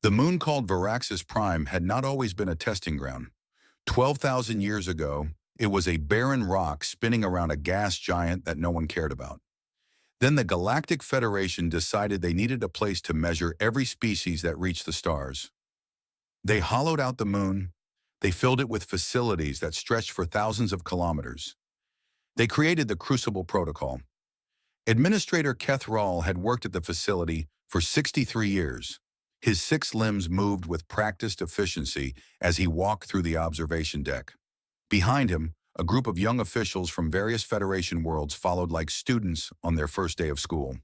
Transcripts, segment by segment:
The moon called Varaxis Prime had not always been a testing ground. 12,000 years ago, it was a barren rock spinning around a gas giant that no one cared about. Then the Galactic Federation decided they needed a place to measure every species that reached the stars. They hollowed out the moon. They filled it with facilities that stretched for thousands of kilometers. They created the Crucible Protocol. Administrator Keth Rawl had worked at the facility for 63 years. His 6 limbs moved with practiced efficiency as he walked through the observation deck. Behind him, a group of young officials from various Federation worlds followed like students on their first day of school.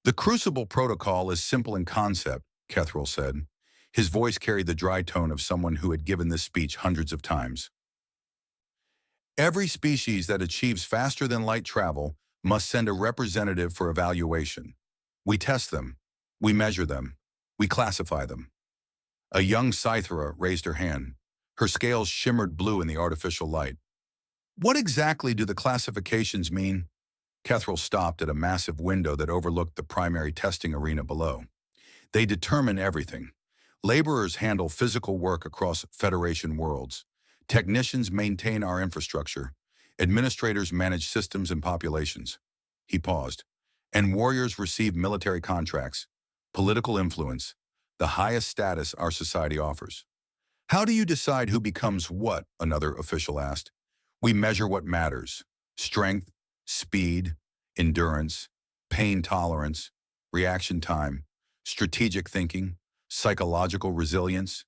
The Crucible Protocol is simple in concept, Kethral said. His voice carried the dry tone of someone who had given this speech hundreds of times. Every species that achieves faster than light travel must send a representative for evaluation. We test them. We measure them. We classify them. A young Scythera raised her hand. Her scales shimmered blue in the artificial light. What exactly do the classifications mean? Kethral stopped at a massive window that overlooked the primary testing arena below. They determine everything. Laborers handle physical work across Federation worlds. Technicians maintain our infrastructure. Administrators manage systems and populations. He paused. And warriors receive military contracts, political influence, the highest status our society offers. How do you decide who becomes what? Another official asked. We measure what matters: strength, speed, endurance, pain tolerance, reaction time, strategic thinking, psychological resilience,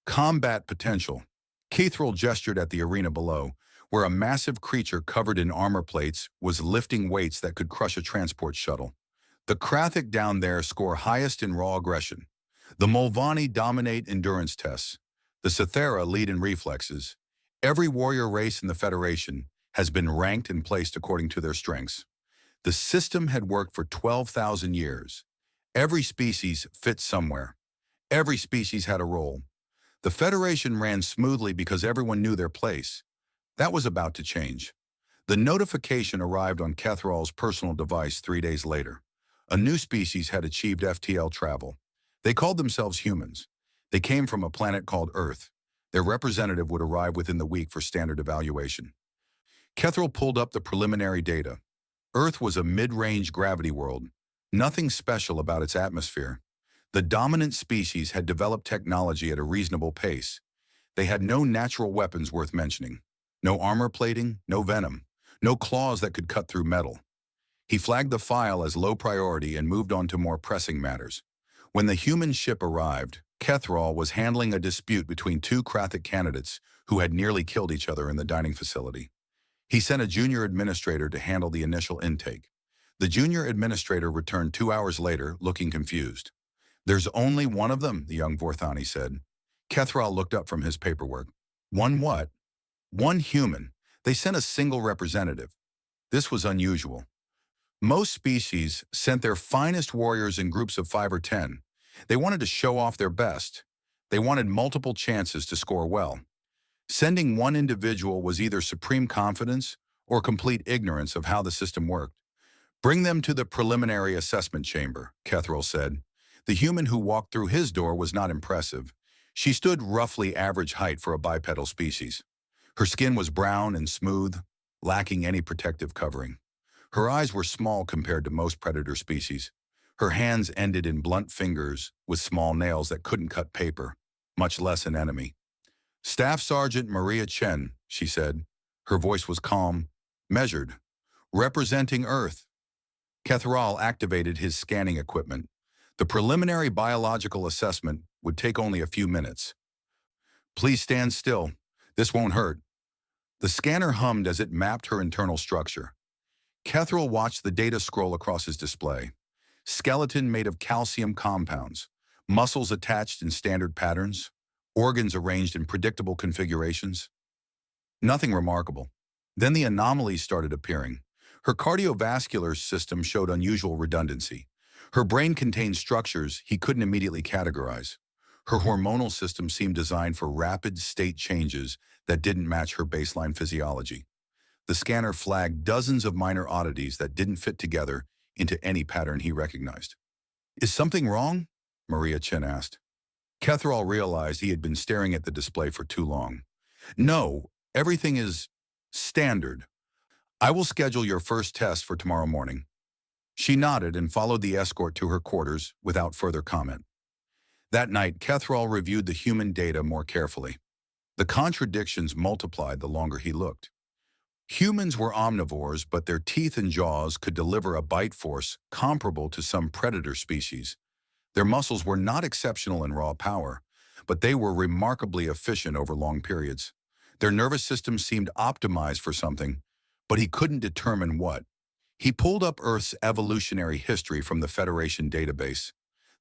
combat potential. Kethral gestured at the arena below, where a massive creature covered in armor plates was lifting weights that could crush a transport shuttle. The Krathic down there score highest in raw aggression. The Mulvanni dominate endurance tests. The Cythera lead in reflexes. Every warrior race in the Federation has been ranked and placed according to their strengths. The system had worked for 12,000 years. Every species fit somewhere. Every species had a role. The Federation ran smoothly because everyone knew their place. That was about to change. The notification arrived on Kethral's personal device 3 days later. A new species had achieved FTL travel. They called themselves humans. They came from a planet called Earth. Their representative would arrive within the week for standard evaluation. Kethral pulled up the preliminary data. Earth was a mid-range gravity world. Nothing special about its atmosphere. The dominant species had developed technology at a reasonable pace. They had no natural weapons worth mentioning. No armor plating, no venom, no claws that could cut through metal. He flagged the file as low priority and moved on to more pressing matters. When the human ship arrived, Kethral was handling a dispute between 2 Krathic candidates who had nearly killed each other in the dining facility. He sent a junior administrator to handle the initial intake. The junior administrator returned 2 hours later, looking confused. There's only one of them, the young Vorthani said. Kethral looked up from his paperwork. One what? One human. They sent a single representative. This was unusual. Most species sent their finest warriors in groups of 5 or 10. They wanted to show off their best. They wanted multiple chances to score well. Sending one individual was either supreme confidence or complete ignorance of how the system worked. Bring them to the preliminary assessment chamber, Kethral said. The human who walked through his door was not impressive. She stood roughly average height for a bipedal species. Her skin was brown and smooth, lacking any protective covering. Her eyes were small compared to most predator species. Her hands ended in blunt fingers with small nails that couldn't cut paper, much less an enemy. Staff Sergeant Maria Chen, she said. Her voice was calm, measured. Representing Earth. Kethral activated his scanning equipment. The preliminary biological assessment would take only a few minutes. Please stand still. This won't hurt. The scanner hummed as it mapped her internal structure. Kethral watched the data scroll across his display. Skeleton made of calcium compounds, muscles attached in standard patterns, organs arranged in predictable configurations. Nothing remarkable. Then the anomalies started appearing. Her cardiovascular system showed unusual redundancy. Her brain contained structures he couldn't immediately categorize. Her hormonal system seemed designed for rapid state changes that didn't match her baseline physiology. The scanner flagged dozens of minor oddities that didn't fit together into any pattern he recognized. Is something wrong? Maria Chen asked. Kethrall realized he had been staring at the display for too long. No, everything is standard. I will schedule your first test for tomorrow morning. She nodded and followed the escort to her quarters without further comment. That night, Kethrall reviewed the human data more carefully. The contradictions multiplied the longer he looked. Humans were omnivores, but their teeth and jaws could deliver a bite force comparable to some predator species. Their muscles were not exceptional in raw power, but they were remarkably efficient over long periods. Their nervous system seemed optimized for something, but he couldn't determine what. He pulled up Earth's evolutionary history from the Federation database.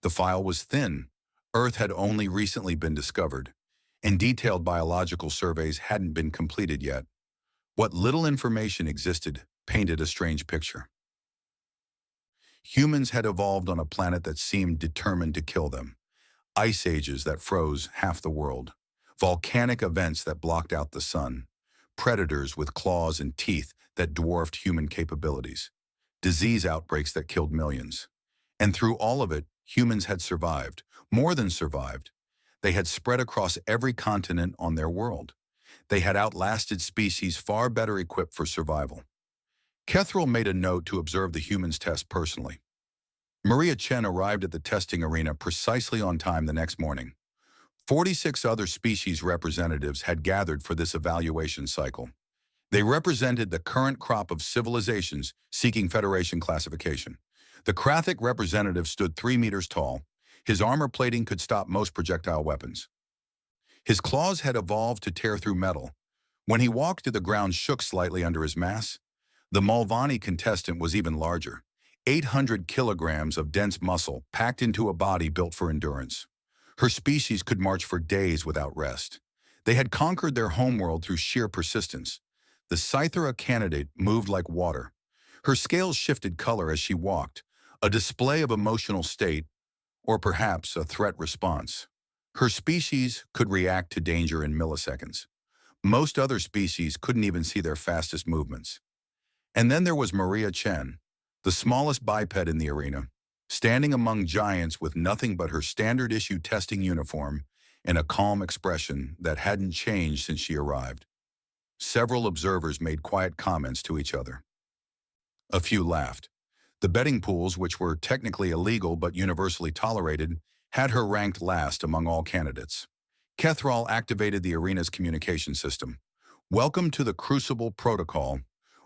The file was thin. Earth had only recently been discovered, and detailed biological surveys hadn't been completed yet. What little information existed painted a strange picture. Humans had evolved on a planet that seemed determined to kill them. Ice ages that froze half the world. Volcanic events that blocked out the sun. Predators with claws and teeth that dwarfed human capabilities. Disease outbreaks that killed millions. And through all of it, humans had survived. More than survived. They had spread across every continent on their world. They had outlasted species far better equipped for survival. Kethrall made a note to observe the humans' test personally. Maria Chen arrived at the testing arena precisely on time the next morning. 46 other species representatives had gathered for this evaluation cycle. They represented the current crop of civilizations seeking Federation classification. The Krathic representative stood 3 meters tall. His armor plating could stop most projectile weapons. His claws had evolved to tear through metal. When he walked, the ground shook slightly under his mass. The Mulvaney contestant was even larger. 800 kilograms of dense muscle packed into a body built for endurance. Her species could march for days without rest. They had conquered their homeworld through sheer persistence. The Scythera candidate moved like water. Her scales shifted color as she walked, a display of emotional state, or perhaps a threat response. Her species could react to danger in milliseconds. Most other species couldn't even see their fastest movements. And then there was Maria Chen, the smallest biped in the arena, standing among giants with nothing but her standard-issue testing uniform and a calm expression that hadn't changed since she arrived. Several observers made quiet comments to each other. A few laughed. The betting pools, which were technically illegal but universally tolerated, had her ranked last among all candidates. Kethrall activated the arena's communication system. Welcome to the Crucible Protocol.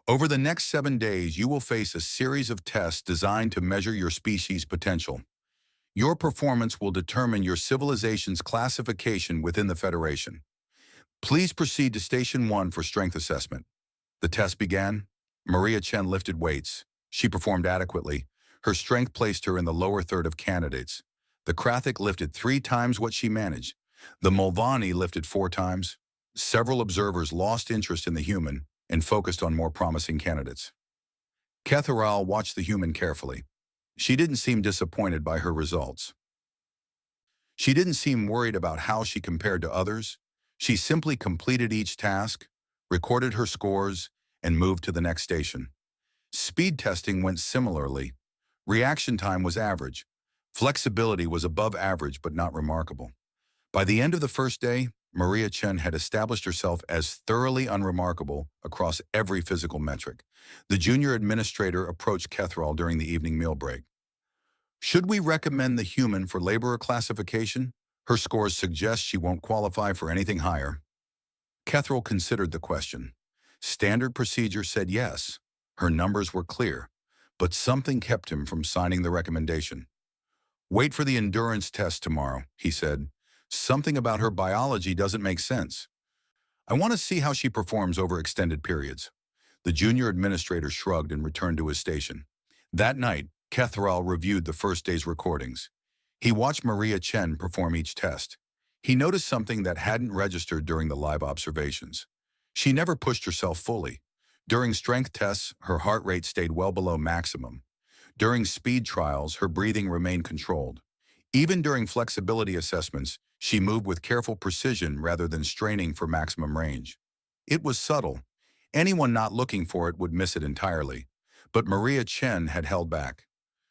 Over the next 7 days, you will face a series of tests designed to measure your species' potential. Your performance will determine your civilization's classification within the Federation. Please proceed to Station 1 for strength assessment. The test began. Maria Chen lifted weights. She performed adequately. Her strength placed her in the lower third of candidates. The Krathic lifted 3 times what she managed. The Mulvaney lifted 4 times. Several observers lost interest in the human and focused on more promising candidates. Kethrall watched the human carefully. She didn't seem disappointed by her results. She didn't seem worried about how she compared to others. She simply completed each task, recorded her scores, and moved to the next station. Speed testing went similarly. Reaction time was average. Flexibility was above average but not remarkable. By the end of the first day, Maria Chen had established herself as thoroughly unremarkable across every physical metric. The junior administrator approached Kethrall during the evening meal break. Should we recommend the human for laborer classification? Her scores suggest she won't qualify for anything higher. Kethrall considered the question. Standard procedure said yes. Her numbers were clear, but something kept him from signing the recommendation. Wait for the endurance test tomorrow, he said. Something about her biology doesn't make sense. I want to see how she performs over extended periods. The junior administrator shrugged and returned to his station. That night, Kethrall reviewed the first day's recordings. He watched Maria Chen perform each test. He noticed something that hadn't registered during the live observations. She never pushed herself fully. During strength tests, her heart rate stayed well below maximum. During speed trials, her breathing remained controlled. Even during flexibility assessments, she moved with careful precision rather than straining for maximum range. It was subtle. Anyone not looking for it would miss it entirely. But Maria Chen had held back.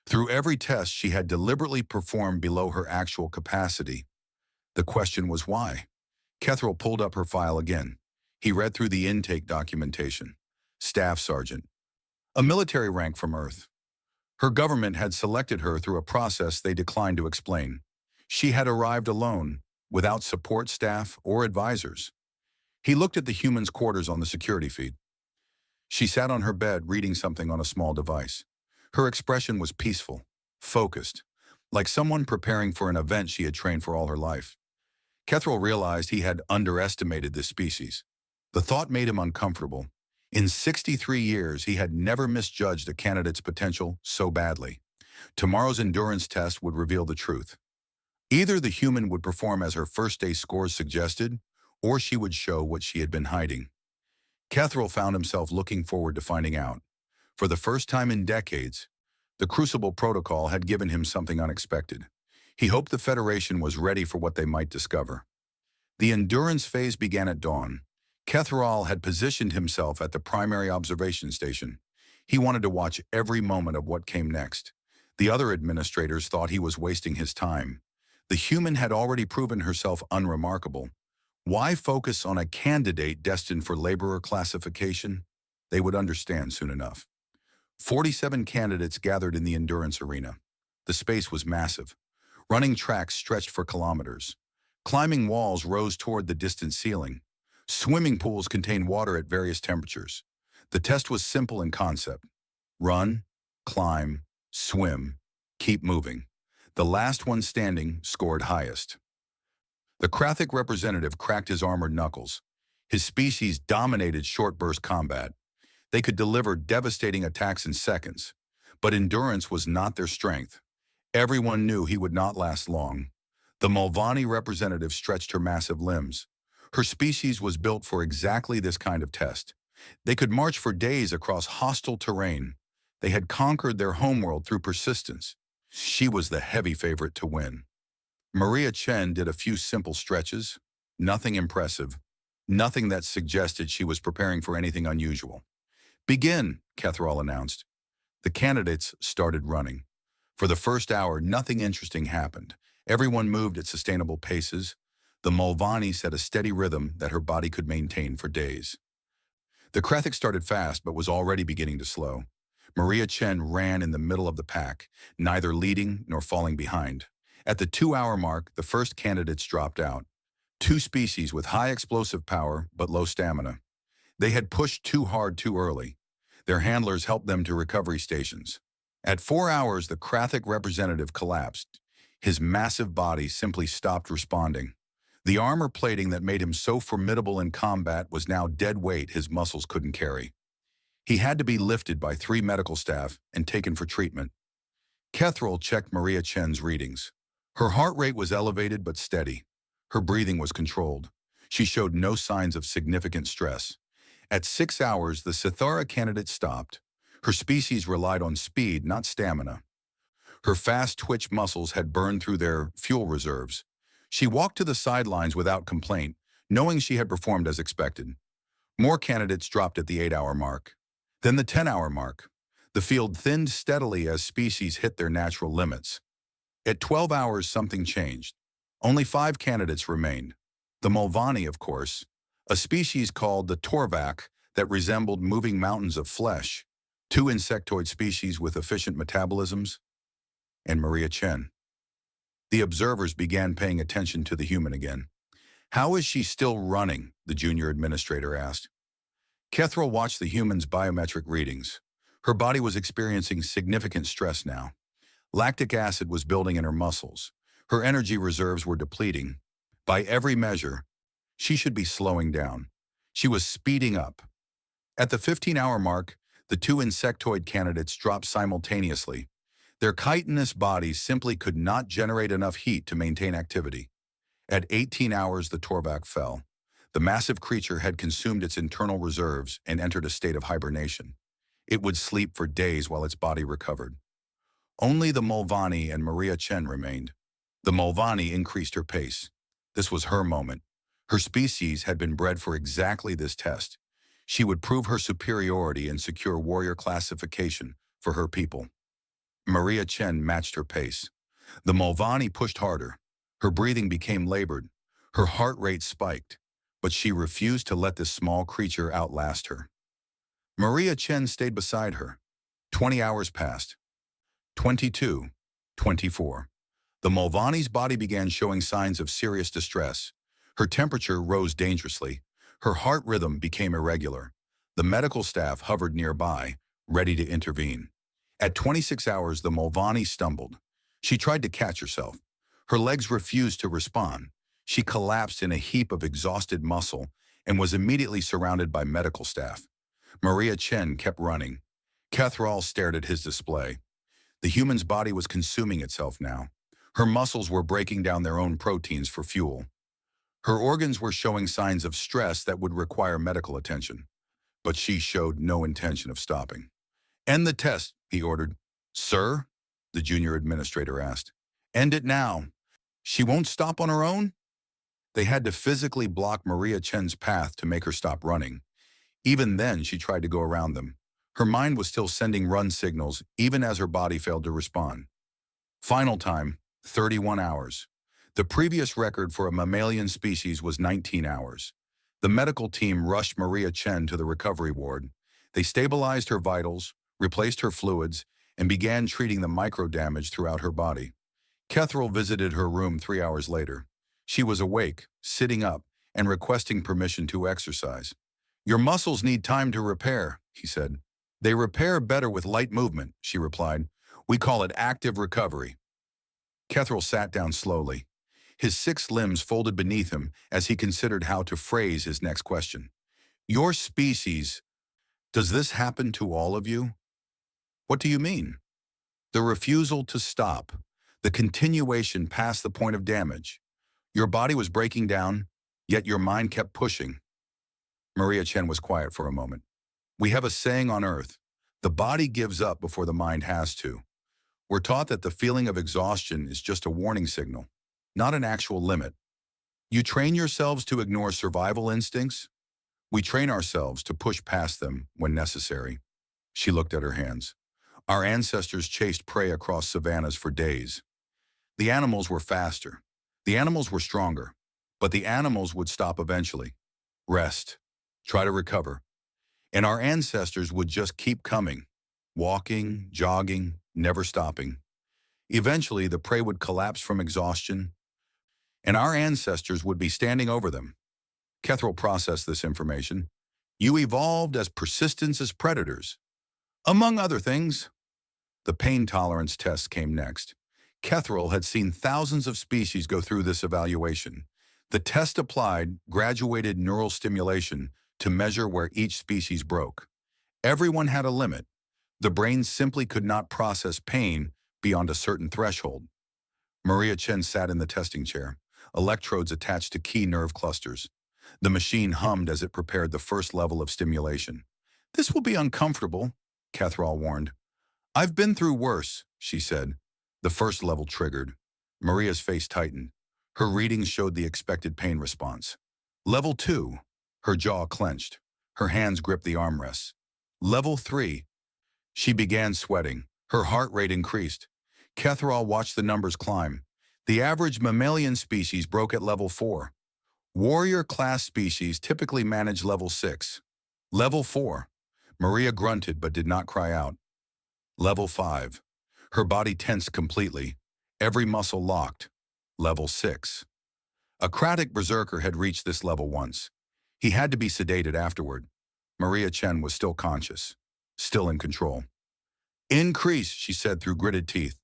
Through every test, she had deliberately performed below her actual capacity. The question was why? Kethril pulled up her file again. He read through the intake documentation. Staff Sergeant. A military rank from Earth. Her government had selected her through a process they declined to explain. She had arrived alone, without support staff or advisors. He looked at the human's quarters on the security feed. She sat on her bed reading something on a small device. Her expression was peaceful, focused, like someone preparing for an event she had trained for all her life. Kethril realized he had underestimated this species. The thought made him uncomfortable. In 63 years, he had never misjudged a candidate's potential so badly. Tomorrow's endurance test would reveal the truth. Either the human would perform as her first-day scores suggested, or she would show what she had been hiding. Kethril found himself looking forward to finding out. For the first time in decades, the Crucible Protocol had given him something unexpected. He hoped the Federation was ready for what they might discover. The endurance phase began at dawn. Kethril had positioned himself at the primary observation station. He wanted to watch every moment of what came next. The other administrators thought he was wasting his time. The human had already proven herself unremarkable. Why focus on a candidate destined for laborer classification? They would understand soon enough. 47 candidates gathered in the endurance arena. The space was massive. Running tracks stretched for kilometers. Climbing walls rose toward the distant ceiling. Swimming pools contained water at various temperatures. The test was simple in concept. Run, climb, swim, keep moving. The last one standing scored highest. The Krathic representative cracked his armored knuckles. His species dominated short-burst combat. They could deliver devastating attacks in seconds, but endurance was not their strength. Everyone knew he would not last long. The Mulvaney representative stretched her massive limbs. Her species was built for exactly this kind of test. They could march for days across hostile terrain. They had conquered their homeworld through persistence. She was the heavy favorite to win. Maria Chen did a few simple stretches, nothing impressive, nothing that suggested she was preparing for anything unusual. "Begin," Kethril announced. The candidates started running. For the first hour, nothing interesting happened. Everyone moved at sustainable paces. The Mulvaney set a steady rhythm that her body could maintain for days. The Krathic started fast but was already beginning to slow. Maria Chen ran in the middle of the pack, neither leading nor falling behind. At the 2-hour mark, the first candidates dropped out. Two species with high explosive power but low stamina. They had pushed too hard too early. Their handlers helped them to recovery stations. At 4 hours, the Krathic representative collapsed. His massive body simply stopped responding. The armor plating that made him so formidable in combat was now dead weight his muscles couldn't carry. He had to be lifted by 3 medical staff and taken for treatment. Kethril checked Maria Chen's readings. Her heart rate was elevated but steady. Her breathing was controlled. She showed no signs of significant stress. At 6 hours, the Sithara candidate stopped. Her species relied on speed, not stamina. Her fast-twitch muscles had burned through their fuel reserves. She walked to the sidelines without complaint, knowing she had performed as expected. More candidates dropped at the 8-hour mark. Then the 10-hour mark. The field thinned steadily as species hit their natural limits. At 12 hours, something changed. Only 5 candidates remained. The Mulvaney, of course, a species called the Torvak that resembled moving mountains of flesh, 2 insectoid species with efficient metabolisms, and Maria Chen. The observers began paying attention to the human again. "How is she still running?" the junior administrator asked. Kethril watched the human's biometric readings. Her body was experiencing significant stress now. Lactic acid was building in her muscles. Her energy reserves were depleting. By every measure, she should be slowing down. She was speeding up. At the 15-hour mark, the 2 insectoid candidates dropped simultaneously. Their chitinous bodies simply could not generate enough heat to maintain activity. At 18 hours, the Torvak fell. The massive creature had consumed its internal reserves and entered a state of hibernation. It would sleep for days while its body recovered. Only the Mulvaney and Maria Chen remained. The Mulvaney increased her pace. This was her moment. Her species had been bred for exactly this test. She would prove her superiority and secure warrior classification for her people. Maria Chen matched her pace. The Mulvaney pushed harder. Her breathing became labored. Her heart rate spiked, but she refused to let this small creature outlast her. Maria Chen stayed beside her. 20 hours passed. 22, 24. The Mulvaney's body began showing signs of serious distress. Her temperature rose dangerously. Her heart rhythm became irregular. The medical staff hovered nearby, ready to intervene. At 26 hours, the Mulvaney stumbled. She tried to catch herself. Her legs refused to respond. She collapsed in a heap of exhausted muscle and was immediately surrounded by medical staff. Maria Chen kept running. Catherall stared at his display. The human's body was consuming itself now. Her muscles were breaking down their own proteins for fuel. Her organs were showing signs of stress that would require medical attention. But she showed no intention of stopping. "End the test," he ordered. "Sir?" the junior administrator asked. "End it now. She won't stop on her own?" They had to physically block Maria Chen's path to make her stop running. Even then, she tried to go around them. Her mind was still sending run signals, even as her body failed to respond. Final time, 31 hours. The previous record for a mammalian species was 19 hours. The medical team rushed Maria Chen to the recovery ward. They stabilized her vitals, replaced her fluids, and began treating the micro-damage throughout her body. Catherall visited her room 3 hours later. She was awake, sitting up, and requesting permission to exercise. "Your muscles need time to repair," he said. "They repair better with light movement," she replied. "We call it active recovery." Catherall sat down slowly. His 6 limbs folded beneath him as he considered how to phrase his next question. "Your species, does this happen to all of you?" "What do you mean?" "The refusal to stop, the continuation past the point of damage. Your body was breaking down, yet your mind kept pushing." Maria Chen was quiet for a moment. "We have a saying on Earth, the body gives up before the mind has to. We're taught that the feeling of exhaustion is just a warning signal, not an actual limit. You train yourselves to ignore survival instincts. We train ourselves to push past them when necessary." She looked at her hands. "Our ancestors chased prey across savannas for days. The animals were faster. The animals were stronger. But the animals would stop eventually. Rest. Try to recover. And our ancestors would just keep coming. Walking, jogging, never stopping. Eventually, the prey would collapse from exhaustion, and our ancestors would be standing over them." Catherall processed this information. "You evolved as persistent as predators. Among other things." The pain tolerance test came next. Catherall had seen thousands of species go through this evaluation. The test applied graduated neural stimulation to measure where each species broke. Everyone had a limit. The brain simply could not process pain beyond a certain threshold. Maria Chen sat in the testing chair, electrodes attached to key nerve clusters. The machine hummed as it prepared the first level of stimulation. "This will be uncomfortable," Catherall warned. "I've been through worse," she said. The first level triggered. Maria's face tightened. Her readings showed the expected pain response. Level 2. Her jaw clenched. Her hands gripped the armrests. Level 3. She began sweating. Her heart rate increased. Catherall watched the numbers climb. The average mammalian species broke at level 4. Warrior class species typically manage level 6. Level 4. Maria grunted but did not cry out. Level 5. Her body tensed completely. Every muscle locked. Level 6. A Kratic berserker had reached this level once. He had to be sedated afterward. Maria Chen was still conscious, still in control. "Increase," she said through gritted teeth.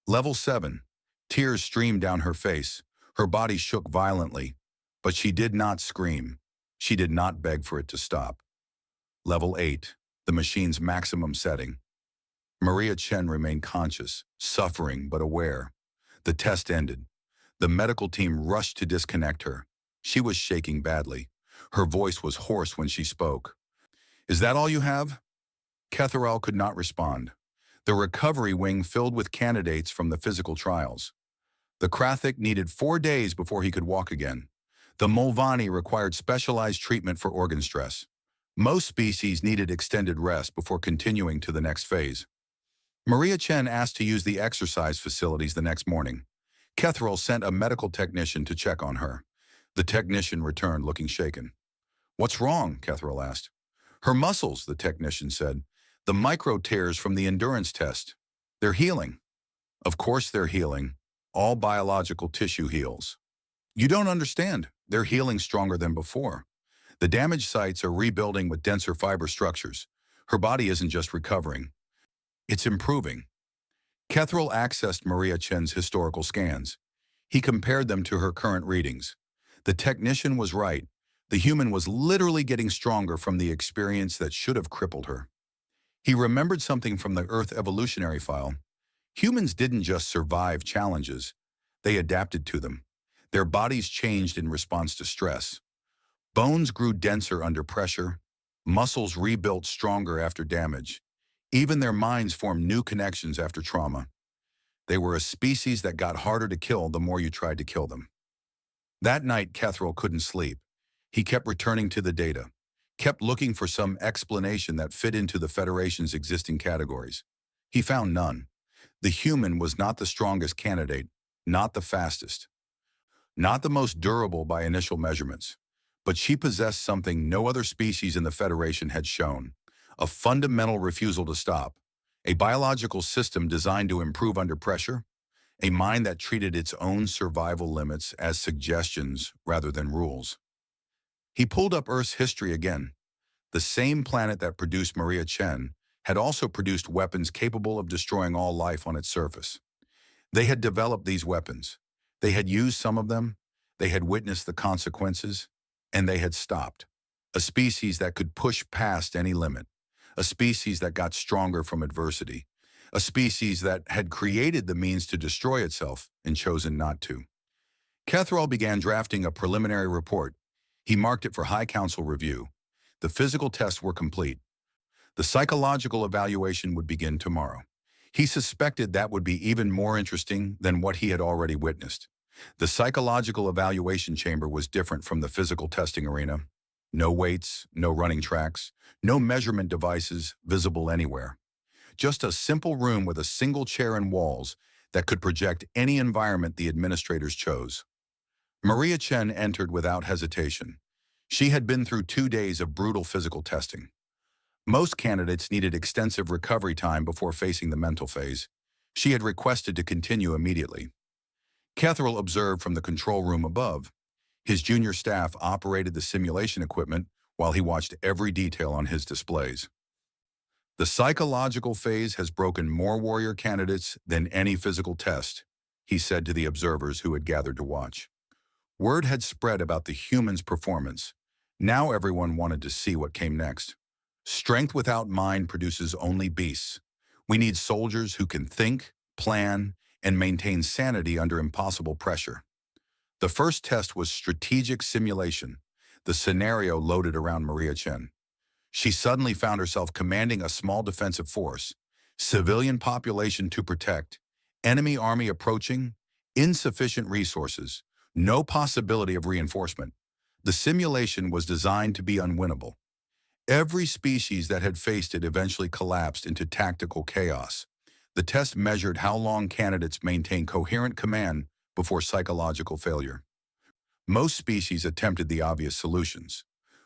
Level 7. Tears streamed down her face. Her body shook violently, but she did not scream. She did not beg for it to stop. Level 8. The machine's maximum setting. Maria Chen remained conscious, suffering but aware. The test ended. The medical team rushed to disconnect her. She was shaking badly. Her voice was hoarse when she spoke. "Is that all you have?" Catherall could not respond. The recovery wing filled with candidates from the physical trials. The Kratic needed 4 days before he could walk again. The Mulvaney required specialized treatment for organ stress. Most species needed extended rest before continuing to the next phase. Maria Chen asked to use the exercise facilities the next morning. Kethril sent a medical technician to check on her. The technician returned looking shaken. "What's wrong?" Kethril asked. "Her muscles," the technician said. "The micro tears from the endurance test. They're healing." "Of course they're healing. All biological tissue heals." "You don't understand. They're healing stronger than before. The damaged sites are rebuilding with denser fiber structures. Her body isn't just recovering. It's improving." Kethril accessed Maria Chen's historical scans. He compared them to her current readings. The technician was right. The human was literally getting stronger from the experience that should have crippled her. He remembered something from the Earth evolutionary file. Humans didn't just survive challenges. They adapted to them. Their bodies changed in response to stress. Bones grew denser under pressure. Muscles rebuilt stronger after damage. Even their minds formed new connections after trauma. They were a species that got harder to kill the more you tried to kill them. That night, Kethril couldn't sleep. He kept returning to the data, kept looking for some explanation that fit into the Federation's existing categories. He found none. The human was not the strongest candidate, not the fastest, not the most durable by initial measurements. But she possessed something no other species in the Federation had shown: a fundamental refusal to stop, a biological system designed to improve under pressure, a mind that treated its own survival limits as suggestions rather than rules. He pulled up Earth's history again. The same planet that produced Maria Chen had also produced weapons capable of destroying all life on its surface. They had developed these weapons. They had used some of them. They had witnessed the consequences, and they had stopped. A species that could push past any limit. A species that got stronger from adversity. A species that had created the means to destroy itself and chosen not to. Kethril began drafting a preliminary report. He marked it for High Council review. The physical tests were complete. The psychological evaluation would begin tomorrow. He suspected that would be even more interesting than what he had already witnessed. The psychological evaluation chamber was different from the physical testing arena. No weights, no running tracks, no measurement devices visible anywhere. Just a simple room with a single chair and walls that could project any environment the administrators chose. Maria Chen entered without hesitation. She had been through 2 days of brutal physical testing. Most candidates needed extensive recovery time before facing the mental phase. She had requested to continue immediately. Kethril observed from the control room above. His junior staff operated the simulation equipment while he watched every detail on his displays. "The psychological phase has broken more warrior candidates than any physical test," he said to the observers who had gathered to watch. Word had spread about the human's performance. Now everyone wanted to see what came next. Strength without mind produces only beasts. We need soldiers who can think, plan, and maintain sanity under impossible pressure. The first test was strategic simulation, the scenario loaded around Maria Chen. She suddenly found herself commanding a small defensive force, civilian population to protect, enemy army approaching, insufficient resources, no possibility of reinforcement. The simulation was designed to be unwinnable. Every species that had faced it eventually collapsed into tactical chaos. The test measured how long candidates maintained coherent command before psychological failure. Most species attempted the obvious solutions: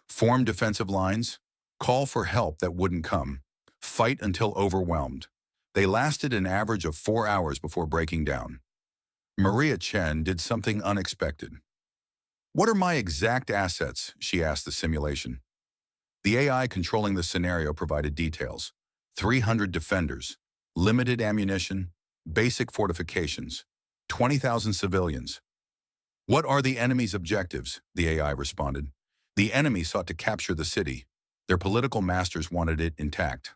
form defensive lines, call for help that wouldn't come, fight until overwhelmed. They lasted an average of 4 hours before breaking down. Maria Chen did something unexpected. "What are my exact assets?" she asked the simulation. The AI controlling the scenario provided details: 300 defenders, limited ammunition, basic fortifications, 20,000 civilians. "What are the enemy's objectives?" the AI responded. "The enemy sought to capture the city. Their political masters wanted it intact."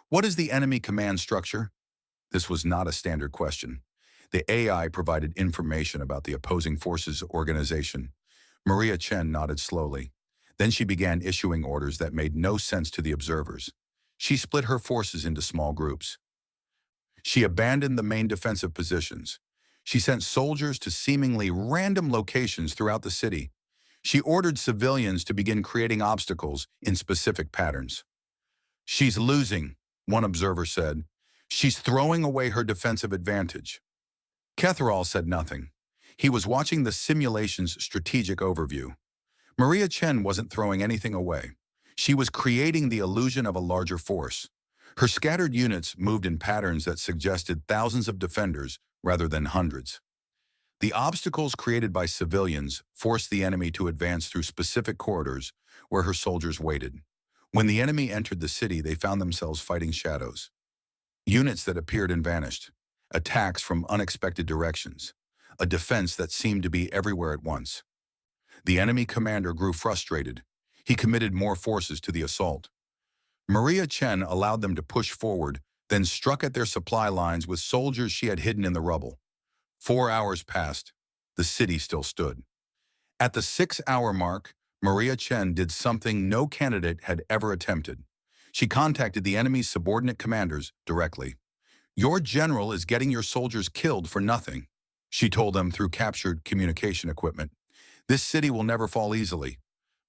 "What is the enemy command structure?" This was not a standard question. The AI provided information about the opposing forces' organization. Maria Chen nodded slowly. Then she began issuing orders that made no sense to the observers. She split her forces into small groups. She abandoned the main defensive positions. She sent soldiers to seemingly random locations throughout the city. She ordered civilians to begin creating obstacles in specific patterns. "She's losing," one observer said. "She's throwing away her defensive advantage." Kethril said nothing. He was watching the simulation's strategic overview. Maria Chen wasn't throwing anything away. She was creating the illusion of a larger force. Her scattered units moved in patterns that suggested thousands of defenders rather than hundreds. The obstacles created by civilians forced the enemy to advance through specific corridors where her soldiers waited. When the enemy entered the city, they found themselves fighting shadows. Units that appeared and vanished. Attacks from unexpected directions. A defense that seemed to be everywhere at once. The enemy commander grew frustrated. He committed more forces to the assault. Maria Chen allowed them to push forward, then struck at their supply lines with soldiers she had hidden in the rubble. 4 hours passed. The city still stood. At the 6-hour mark, Maria Chen did something no candidate had ever attempted. She contacted the enemy's subordinate commanders directly. "Your general is getting your soldiers killed for nothing," she told them through captured communication equipment. "This city will never fall easily.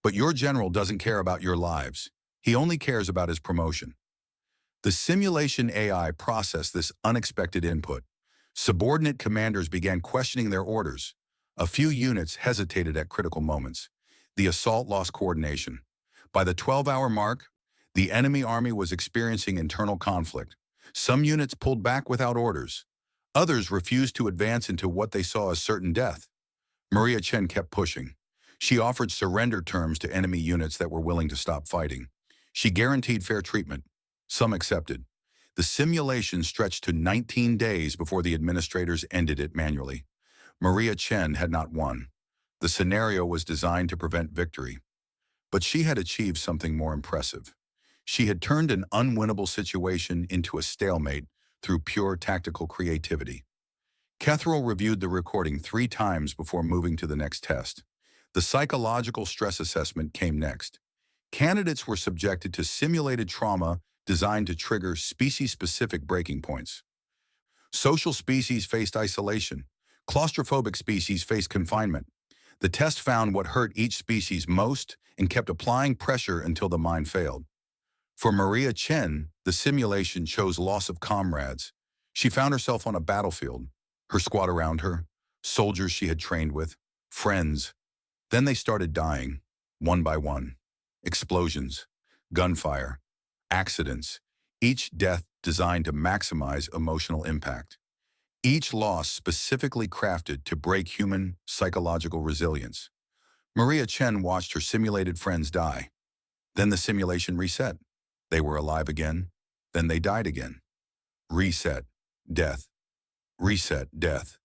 But your general doesn't care about your lives. He only cares about his promotion." The simulation AI processed this unexpected input. Subordinate commanders began questioning their orders. A few units hesitated at critical moments. The assault lost coordination. By the 12-hour mark, the enemy army was experiencing internal conflict. Some units pulled back without orders. Others refused to advance into what they saw as certain death. Maria Chen kept pushing. She offered surrender terms to enemy units that were willing to stop fighting. She guaranteed fair treatment. Some accepted. The simulation stretched to 19 days before the administrators ended it manually. Maria Chen had not won. The scenario was designed to prevent victory. But she had achieved something more impressive. She had turned an unwinnable situation into a stalemate through pure tactical creativity. Catherall reviewed the recording 3 times before moving to the next test. The psychological stress assessment came next. Candidates were subjected to simulated trauma designed to trigger species-specific breaking points. Social species faced isolation. Claustrophobic species faced confinement. The test found what hurt each species most and kept applying pressure until the mind failed. For Maria Chen, the simulation chose loss of comrades. She found herself on a battlefield, her squad around her, soldiers she had trained with, friends. Then they started dying, one by one. Explosions, gunfire, accidents, each death designed to maximize emotional impact. Each loss specifically crafted to break human psychological resilience. Maria Chen watched her simulated friends die. Then the simulation reset. They were alive again. Then they died again. Reset, death. Reset, death.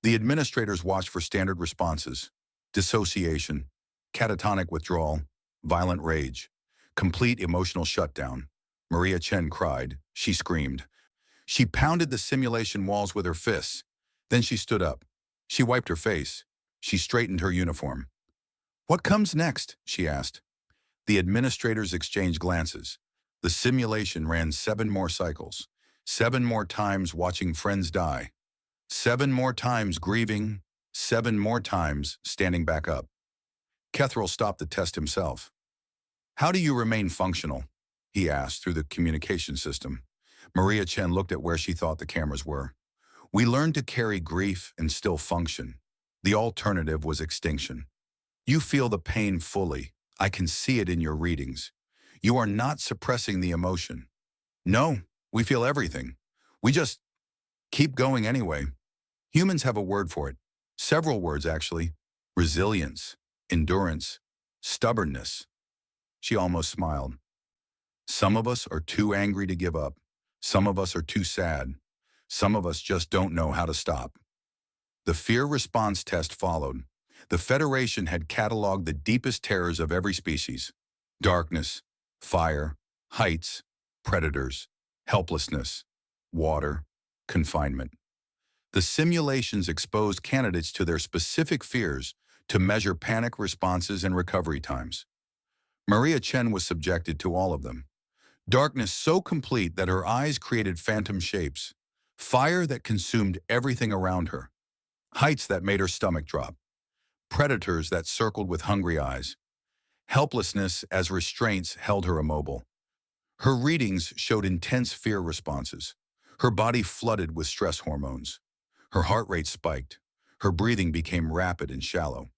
The administrators watched for standard responses: dissociation, catatonic withdrawal, violent rage, complete emotional shutdown. Maria Chen cried. She screamed. She pounded the simulation walls with her fists. Then she stood up. She wiped her face. She straightened her uniform. "What comes next?" she asked. The administrators exchanged glances. The simulation ran 7 more cycles. 7 more times watching friends die. 7 more times grieving. 7 more times standing back up. Catherall stopped the test himself. "How do you remain functional?" he asked through the communication system. Maria Chen looked at where she thought the cameras were. "We learned to carry grief and still function. The alternative was extinction. You feel the pain fully. I can see it in your readings. You are not suppressing the emotion. No, we feel everything. We just keep going anyway." Humans have a word for it. Several words, actually. Resilience, endurance, stubbornness. She almost smiled. "Some of us are too angry to give up. Some of us are too sad. Some of us just don't know how to stop." The fear response test followed. The Federation had cataloged the deepest terrors of every species: darkness, fire, heights, predators, helplessness, water, confinement. The simulations exposed candidates to their specific fears to measure panic responses and recovery times. Maria Chen was subjected to all of them. Darkness so complete that her eyes created phantom shapes. Fire that consumed everything around her. Heights that made her stomach drop. Predators that circled with hungry eyes. Helplessness as restraints held her immobile. Her readings showed intense fear responses. Her body flooded with stress hormones. Her heart rate spiked. Her breathing became rapid and shallow.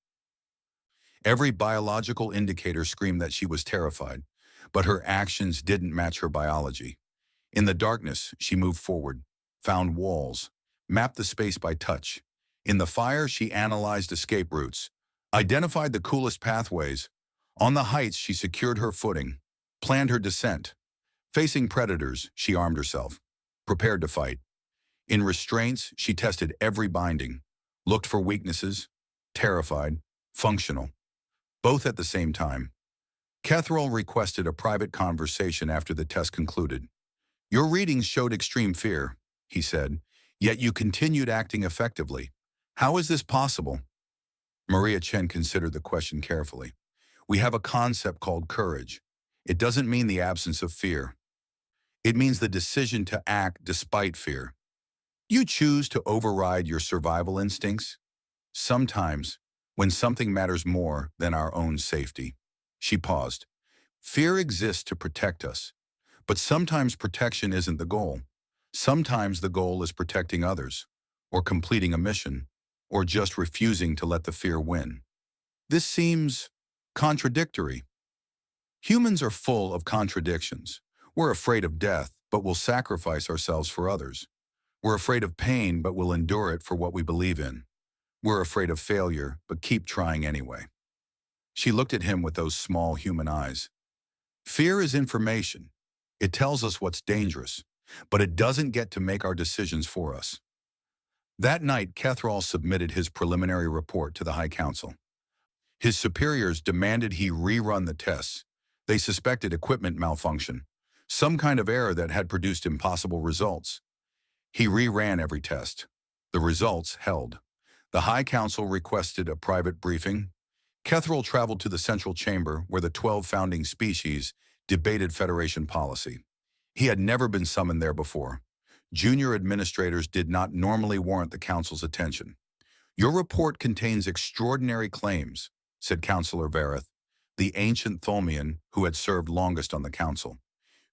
Every biological indicator screamed that she was terrified, but her actions didn't match her biology. In the darkness, she moved forward, found walls, mapped the space by touch. In the fire, she analyzed escape routes, identified the coolest pathways. On the heights, she secured her footing, planned her descent. Facing predators, she armed herself, prepared to fight. In restraints, she tested every binding, looked for weaknesses, terrified, functional, both at the same time. Catherall requested a private conversation after the test concluded. "Your readings showed extreme fear," he said, "yet you continued acting effectively. How is this possible?" Maria Chen considered the question carefully. "We have a concept called courage. It doesn't mean the absence of fear. It means the decision to act despite fear. You choose to override your survival instincts, sometimes when something matters more than our own safety." She paused. "Fear exists to protect us, but sometimes protection isn't the goal. Sometimes the goal is protecting others, or completing a mission, or just refusing to let the fear win." This seems contradictory. Humans are full of contradictions. We're afraid of death, but will sacrifice ourselves for others. We're afraid of pain, but will endure it for what we believe in. We're afraid of failure, but keep trying anyway. She looked at him with those small human eyes. Fear is information. It tells us what's dangerous, but it doesn't get to make our decisions for us. That night, Catherall submitted his preliminary report to the High Council. His superiors demanded he rerun the tests. They suspected equipment malfunction, some kind of error that had produced impossible results. He reran every test. The results held. The High Council requested a private briefing. Catherall traveled to the central chamber where the 12 founding species debated Federation policy. He had never been summoned there before. Junior administrators did not normally warrant the Council's attention. "Your report contains extraordinary claims," said Councillor Vareth, the ancient Tholmian who had served longest on the Council.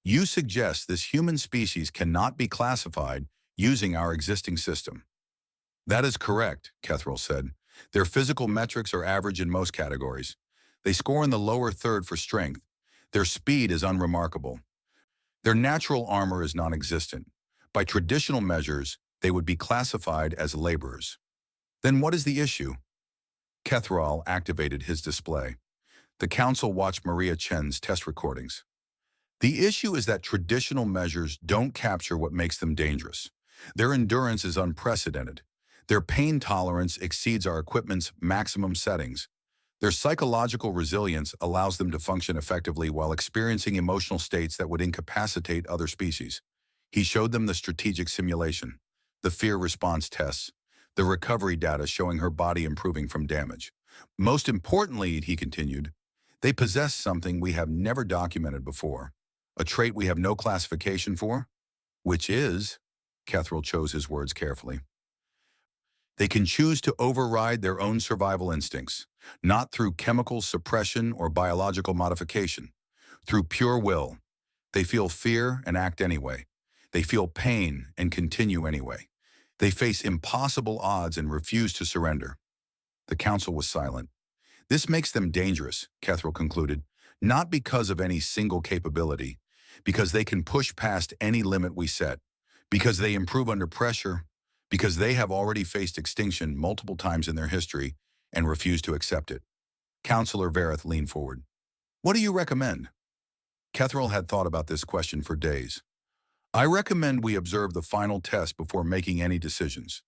"You suggest this human species cannot be classified using our existing system." "That is correct," Catherall said. "Their physical metrics are average in most categories. They score in the lower third for strength. Their speed is unremarkable. Their natural armor is non-existent. By traditional measures, they would be classified as laborers." "Then what is the issue?" Catherall activated his display. The Council watched Maria Chen's test recordings. "The issue is that traditional measures don't capture what makes them dangerous. Their endurance is unprecedented. Their pain tolerance exceeds our equipment's maximum settings. Their psychological resilience allows them to function effectively while experiencing emotional states that would incapacitate other species." He showed them the strategic simulation, the fear response tests, the recovery data showing her body improving from damage. "Most importantly," he continued, "they possess something we have never documented before, a trait we have no classification for, which is," Catherall chose his words carefully, "they can choose to override their own survival instincts, not through chemical suppression or biological modification, through pure will. They feel fear and act anyway. They feel pain and continue anyway. They face impossible odds and refuse to surrender." The Council was silent. "This makes them dangerous," Catherall concluded, "not because of any single capability, because they can push past any limit we set, because they improve under pressure, because they have already faced extinction multiple times in their history and refuse to accept it." Councillor Vareth leaned forward. "What do you recommend?" Catherall had thought about this question for days. "I recommend we observe the final test before making any decisions.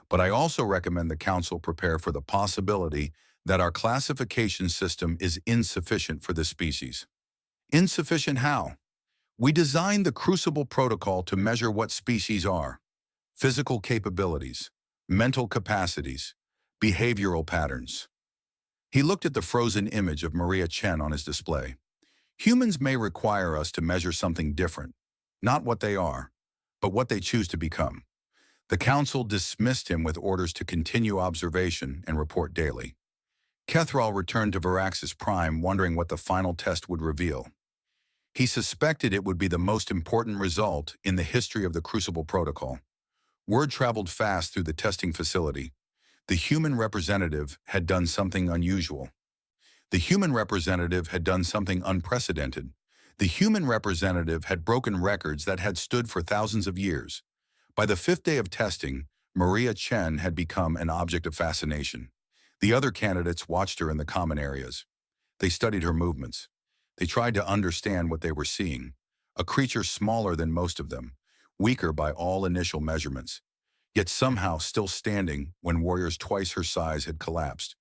But I also recommend the Council prepare for the possibility that our classification system is insufficient for this species." "Insufficient how?" "We designed the Crucible Protocol to measure what species are: physical capabilities, mental capacities, behavioral patterns." He looked at the frozen image of Maria Chen on his display. "Humans may require us to measure something different, not what they are, but what they choose to become." The Council dismissed him with orders to continue observation and report daily. Catherall returned to Varaxis Prime, wondering what the final test would reveal. He suspected it would be the most important result in the history of the Crucible Protocol. Word traveled fast through the testing facility. The human representative had done something unusual. The human representative had done something unprecedented. The human representative had broken records that had stood for thousands of years. By the fifth day of testing, Maria Chen had become an object of fascination. The other candidates watched her in the common areas. They studied her movements. They tried to understand what they were seeing. A creature smaller than most of them, weaker by all initial measurements, yet somehow still standing when warriors twice her size had collapsed.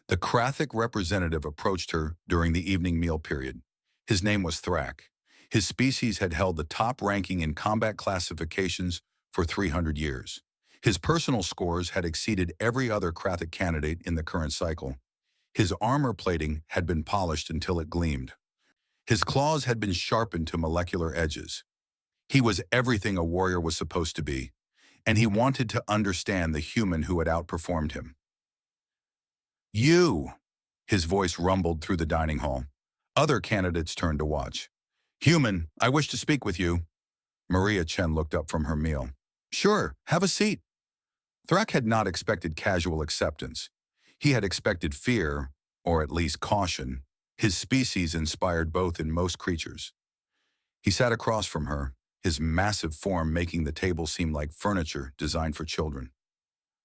The Krathic representative approached her during the evening meal period. His name was Thrak. His species had held the top ranking in combat classifications for 300 years. His personal scores had exceeded every other Krathic candidate in the current cycle. His armor plating had been polished until it gleamed. His claws had been sharpened to molecular edges. He was everything a warrior was supposed to be, and he wanted to understand the human who had outperformed him. "You!" His voice rumbled through the dining hall. Other candidates turned to watch. "Human, I wish to speak with you." Maria Chen looked up from her meal. "Sure, have a seat." Thrak had not expected casual acceptance. He had expected fear, or at least caution. His species inspired both in most creatures. He sat across from her, his massive form making the table seem like furniture designed for children.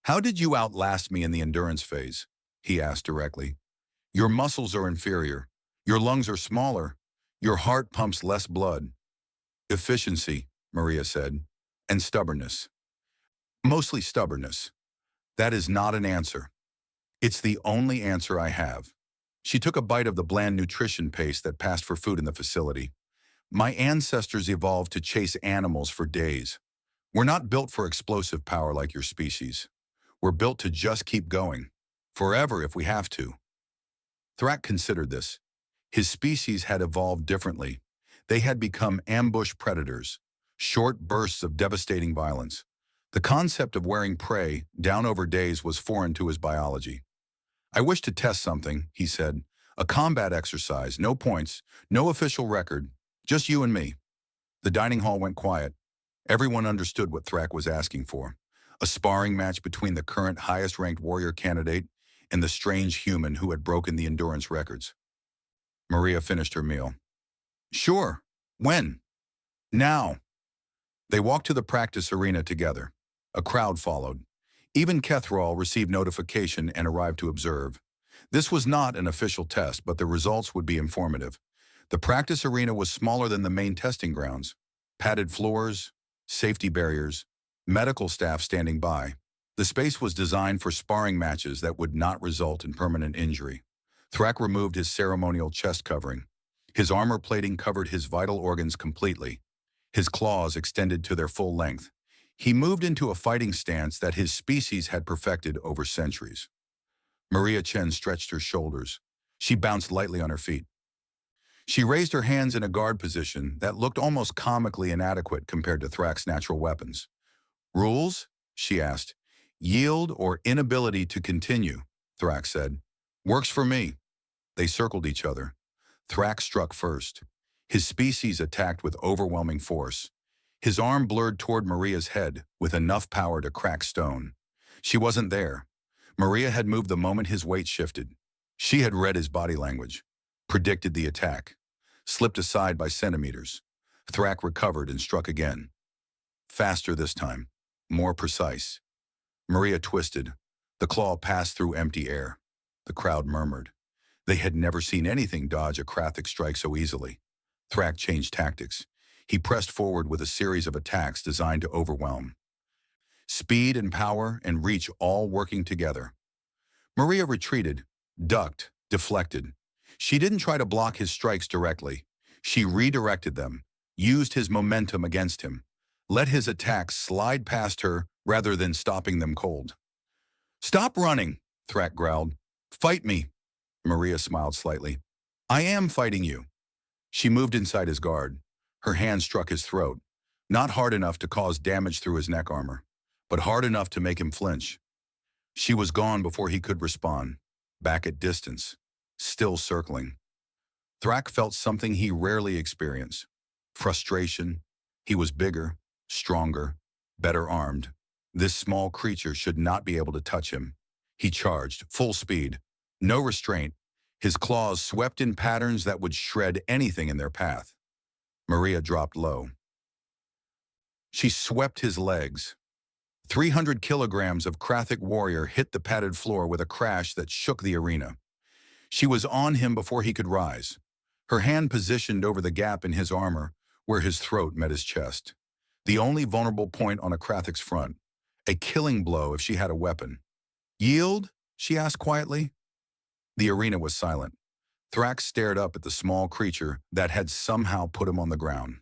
"How did you outlast me in the endurance phase?" he asked directly. "Your muscles are inferior. Your lungs are smaller. Your heart pumps less blood." "Efficiency," Maria said, "and stubbornness. Mostly stubbornness. That is not an answer. It's the only answer I have." She took a bite of the bland nutrition paste that passed for food in the facility. "My ancestors evolved to chase animals for days. We're not built for explosive power like your species. We're built to just keep going. Forever if we have to." Thrak considered this. His species had evolved differently. They had become ambush predators, short bursts of devastating violence. The concept of wearing prey down over days was foreign to his biology. "I wish to test something," he said. "A combat exercise, no points, no official record, just you and me." The dining hall went quiet. Everyone understood what Thrak was asking for. A sparring match between the current highest-ranked warrior candidate and the strange human who had broken the endurance records. Maria finished her meal. "Sure. When?" "Now." They walked to the practice arena together. A crowd followed. Even Kethral received notification and arrived to observe. This was not an official test, but the results would be informative. The practice arena was smaller than the main testing grounds. Padded floors, safety barriers, medical staff standing by. The space was designed for sparring matches that would not result in permanent injury. Thrak removed his ceremonial chest covering. His armor plating covered his vital organs completely. His claws extended to their full length. He moved into a fighting stance that his species had perfected over centuries. Maria Chen stretched her shoulders. She bounced lightly on her feet. She raised her hands in a guard position that looked almost comically inadequate compared to Thrak's natural weapons. "Rules?" she asked. "Yield or inability to continue," Thrak said. "Works for me." They circled each other. Thrak struck first. His species attacked with overwhelming force. His arm blurred toward Maria's head with enough power to crack stone. She wasn't there. Maria had moved the moment his weight shifted. She had read his body language, predicted the attack, slipped aside by centimeters. Thrak recovered and struck again. Faster this time, more precise. Maria twisted. The claw passed through empty air. The crowd murmured. They had never seen anything dodge a Krathic strike so easily. Thrak changed tactics. He pressed forward with a series of attacks designed to overwhelm. Speed and power and reach all working together. Maria retreated, ducked, deflected. She didn't try to block his strikes directly. She redirected them, used his momentum against him, let his attacks slide past her rather than stopping them cold. "Stop running," Thrak growled. "Fight me." Maria smiled slightly. "I am fighting you." She moved inside his guard. Her hand struck his throat, not hard enough to cause damage through his neck armor, but hard enough to make him flinch. She was gone before he could respond, back at distance, still circling. Thrak felt something he rarely experienced. Frustration. He was bigger, stronger, better armed. This small creature should not be able to touch him. He charged, full speed. No restraint. His claws swept in patterns that would shred anything in their path. Maria dropped low. She swept his legs. 300 kilograms of Krathic warrior hit the padded floor with a crash that shook the arena. She was on him before he could rise, her hand positioned over the gap in his armor where his throat met his chest. The only vulnerable point on a Krathic's front. A killing blow if she had a weapon. Yield? She asked quietly. The arena was silent. Thrax stared up at the small creature that had somehow put him on the ground.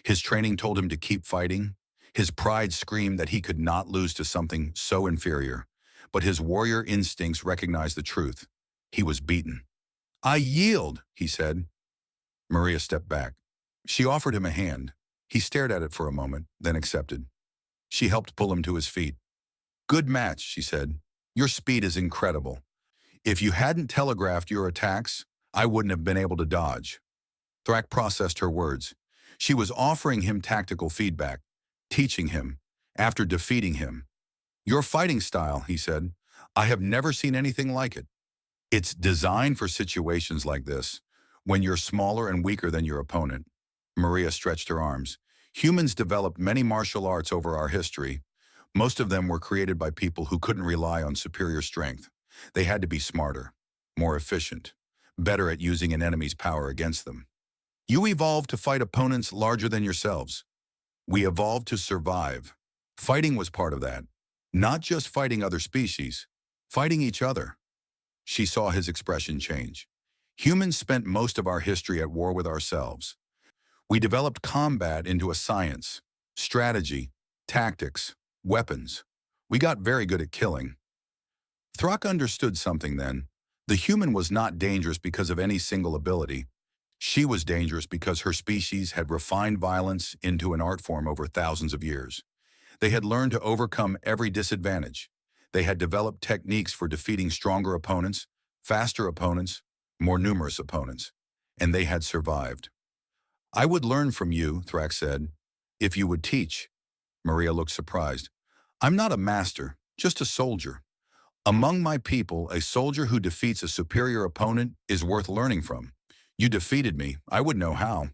His training told him to keep fighting. His pride screamed that he could not lose to something so inferior. But his warrior instincts recognized the truth. He was beaten. "I yield," he said. Maria stepped back. She offered him a hand. He stared at it for a moment, then accepted. She helped pull him to his feet. "Good match," she said. "Your speed is incredible. If you hadn't telegraphed your attacks, I wouldn't have been able to dodge." Thrak processed her words. She was offering him tactical feedback, teaching him, after defeating him. "Your fighting style," he said, "I have never seen anything like it. It's designed for situations like this, when you're smaller and weaker than your opponent." Maria stretched her arms. "Humans developed many martial arts over our history. Most of them were created by people who couldn't rely on superior strength. They had to be smarter, more efficient, better at using an enemy's power against them. You evolved to fight opponents larger than yourselves. We evolved to survive. Fighting was part of that. Not just fighting other species, fighting each other." She saw his expression change. "Humans spent most of our history at war with ourselves. We developed combat into a science, strategy, tactics, weapons. We got very good at killing." Thrak understood something then. The human was not dangerous because of any single ability. She was dangerous because her species had refined violence into an art form over thousands of years. They had learned to overcome every disadvantage. They had developed techniques for defeating stronger opponents, faster opponents, more numerous opponents. And they had survived. "I would learn from you," Thrak said, "if you would teach." Maria looked surprised. "I'm not a master, just a soldier. Among my people, a soldier who defeats a superior opponent is worth learning from. You defeated me, I would know how."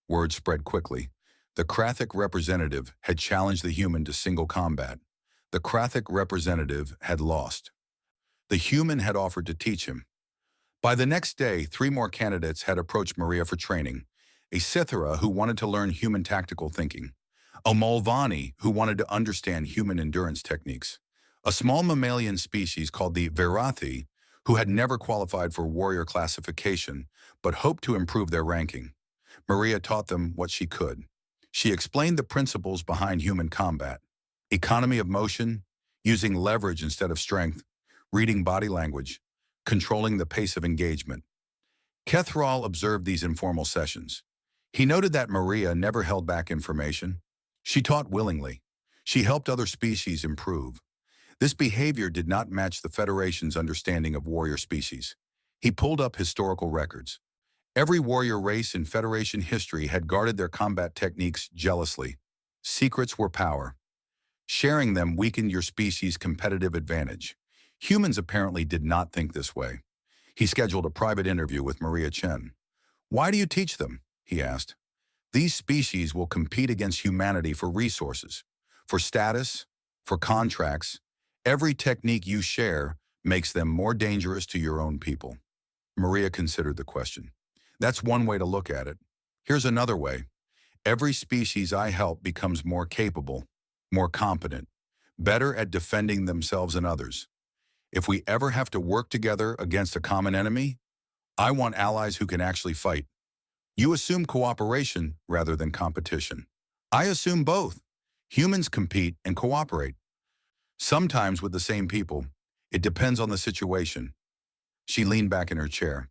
Word spread quickly. The Krathic representative had challenged the human to single combat. The Krathic representative had lost. The human had offered to teach him. By the next day, 3 more candidates had approached Maria for training. A Sithara who wanted to learn human tactical thinking. A Mulvani who wanted to understand human endurance techniques. A small mammalian species called the Virathi who had never qualified for warrior classification but hoped to improve their ranking. Maria taught them what she could. She explained the principles behind human combat. Economy of motion, using leverage instead of strength, reading body language, controlling the pace of engagement. Kethral observed these informal sessions. He noted that Maria never held back information. She taught willingly. She helped other species improve. This behavior did not match the Federation's understanding of warrior species. He pulled up historical records. Every warrior race in Federation history had guarded their combat techniques jealously. Secrets were power. Sharing them weakened your species' competitive advantage. Humans apparently did not think this way. He scheduled a private interview with Maria Chen. "Why do you teach them?" he asked. "These species will compete against humanity for resources, for status, for contracts. Every technique you share makes them more dangerous to your own people." Maria considered the question. "That's one way to look at it. Here's another way. Every species I help becomes more capable, more competent, better at defending themselves and others. If we ever have to work together against a common enemy, I want allies who can actually fight. You assume cooperation rather than competition. I assume both. Humans compete and cooperate. Sometimes with the same people. It depends on the situation." She leaned back in her chair.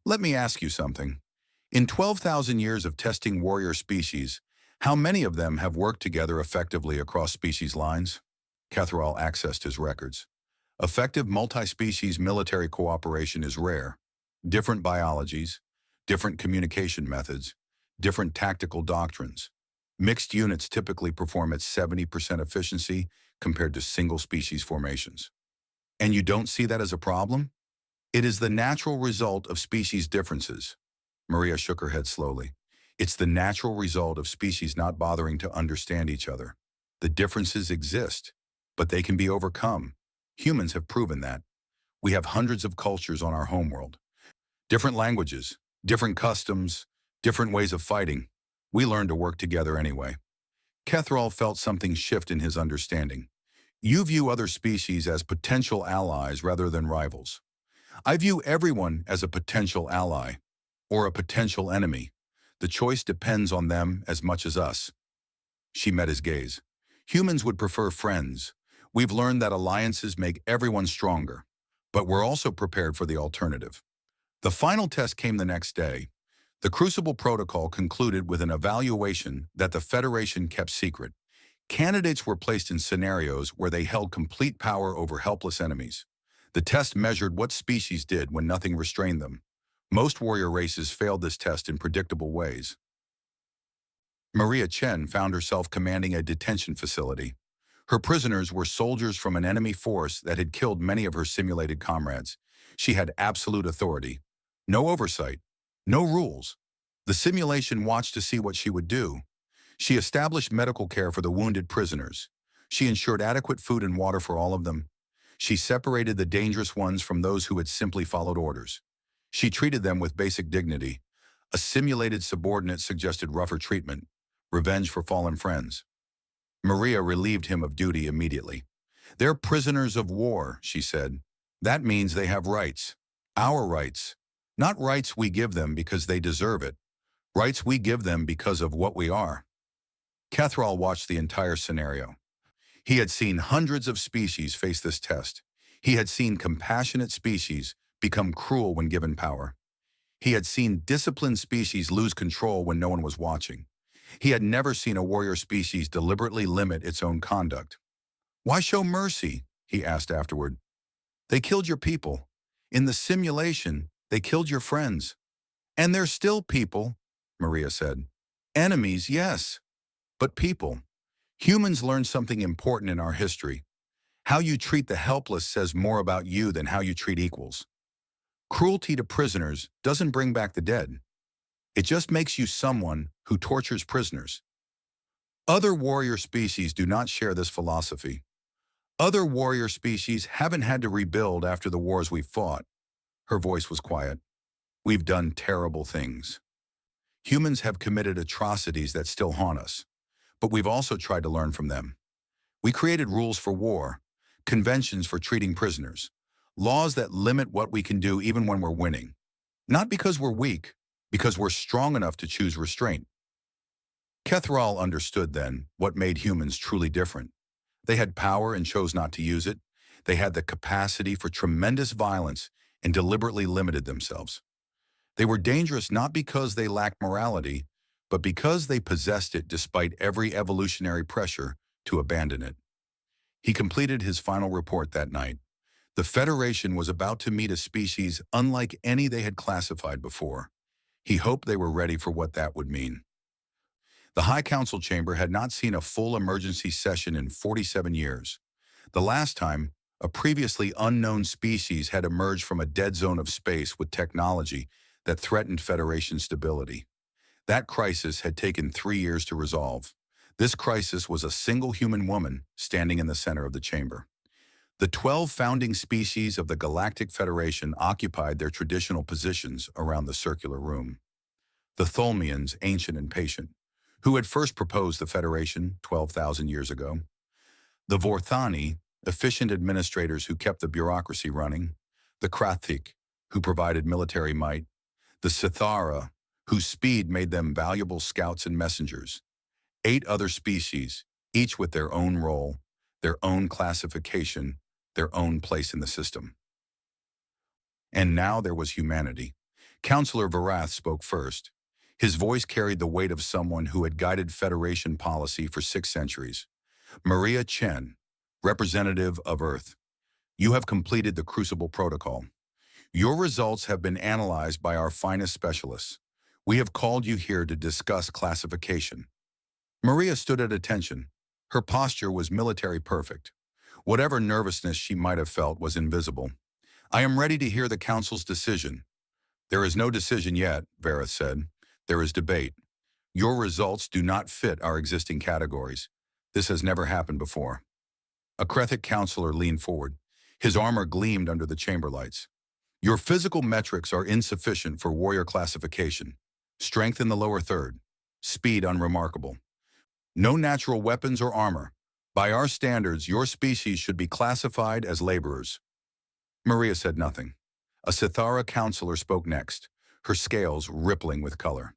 "Let me ask you something. In 12,000 years of testing warrior species, how many of them have worked together effectively across species lines?" Kethral accessed his records. Effective multi-species military cooperation is rare. Different biologies, different communication methods, different tactical doctrines. Mixed units typically perform at 70% efficiency compared to single-species formations. And you don't see that as a problem? It is the natural result of species differences. Maria shook her head slowly. It's the natural result of species not bothering to understand each other. The differences exist, but they can be overcome. Humans have proven that. We have hundreds of cultures on our homeworld. Different languages, different customs, different ways of fighting. We learn to work together anyway. Kethrall felt something shift in his understanding. You view other species as potential allies rather than rivals. I view everyone as a potential ally or a potential enemy. The choice depends on them as much as us. She met his gaze. Humans would prefer friends. We've learned that alliances make everyone stronger, but we're also prepared for the alternative. The final test came the next day. The Crucible Protocol concluded with an evaluation that the Federation kept secret. Candidates were placed in scenarios where they held complete power over helpless enemies. The test measured what species did when nothing restrained them. Most warrior races failed this test in predictable ways. Maria Chen found herself commanding a detention facility. Her prisoners were soldiers from an enemy force that had killed many of her simulated comrades. She had absolute authority. No oversight. No rules. The simulation watched to see what she would do. She established medical care for the wounded prisoners. She ensured adequate food and water for all of them. She separated the dangerous ones from those who had simply followed orders. She treated them with basic dignity. A simulated subordinate suggested rougher treatment, revenge for fallen friends. Maria relieved him of duty immediately. They're prisoners of war, she said. That means they have rights. Our rights. Not rights we give them because they deserve it. Rights we give them because of what we are. Kethrall watched the entire scenario. He had seen hundreds of species face this test. He had seen compassionate species become cruel when given power. He had seen disciplined species lose control when no one was watching. He had never seen a warrior species deliberately limit its own conduct. Why show mercy? He asked afterward. They killed your people. In the simulation, they killed your friends. And they're still people, Maria said. Enemies, yes, but people. Humans learned something important in our history. How you treat the helpless says more about you than how you treat equals. Cruelty to prisoners doesn't bring back the dead. It just makes you someone who tortures prisoners. Other warrior species do not share this philosophy. Other warrior species haven't had to rebuild after the wars we've fought. Her voice was quiet. We've done terrible things. Humans have committed atrocities that still haunt us, but we've also tried to learn from them. We created rules for war, conventions for treating prisoners, laws that limit what we can do even when we're winning. Not because we're weak, because we're strong enough to choose restraint. Kethrall understood then what made humans truly different. They had power and chose not to use it. They had the capacity for tremendous violence and deliberately limited themselves. They were dangerous not because they lacked morality, but because they possessed it despite every evolutionary pressure to abandon it. He completed his final report that night. The Federation was about to meet a species unlike any they had classified before. He hoped they were ready for what that would mean. The High Council chamber had not seen a full emergency session in 47 years. The last time, a previously unknown species had emerged from a dead zone of space with technology that threatened Federation stability. That crisis had taken 3 years to resolve. This crisis was a single human woman standing in the center of the chamber. The 12 founding species of the Galactic Federation occupied their traditional positions around the circular room. The Tholmians, ancient and patient, who had first proposed the Federation 12,000 years ago. The Vorthani, efficient administrators who kept the bureaucracy running. The Krathik, who provided military might. The Sithara, whose speed made them valuable scouts and messengers. 8 other species, each with their own role, their own classification, their own place in the system. And now there was humanity. Counselor Varath spoke first. His voice carried the weight of someone who had guided Federation policy for 6 centuries. Maria Chen, representative of Earth, you have completed the Crucible Protocol. Your results have been analyzed by our finest specialists. We have called you here to discuss classification. Maria stood at attention. Her posture was military perfect. Whatever nervousness she might have felt was invisible. I am ready to hear the council's decision. There is no decision yet, Vareth said. There is debate. Your results do not fit our existing categories. This has never happened before. A Krethic counselor leaned forward. His armor gleamed under the chamber lights. Your physical metrics are insufficient for warrior classification. Strength in the lower third. Speed unremarkable. No natural weapons or armor. By our standards, your species should be classified as laborers. Maria said nothing. A Sithara counselor spoke next, her scales rippling with color.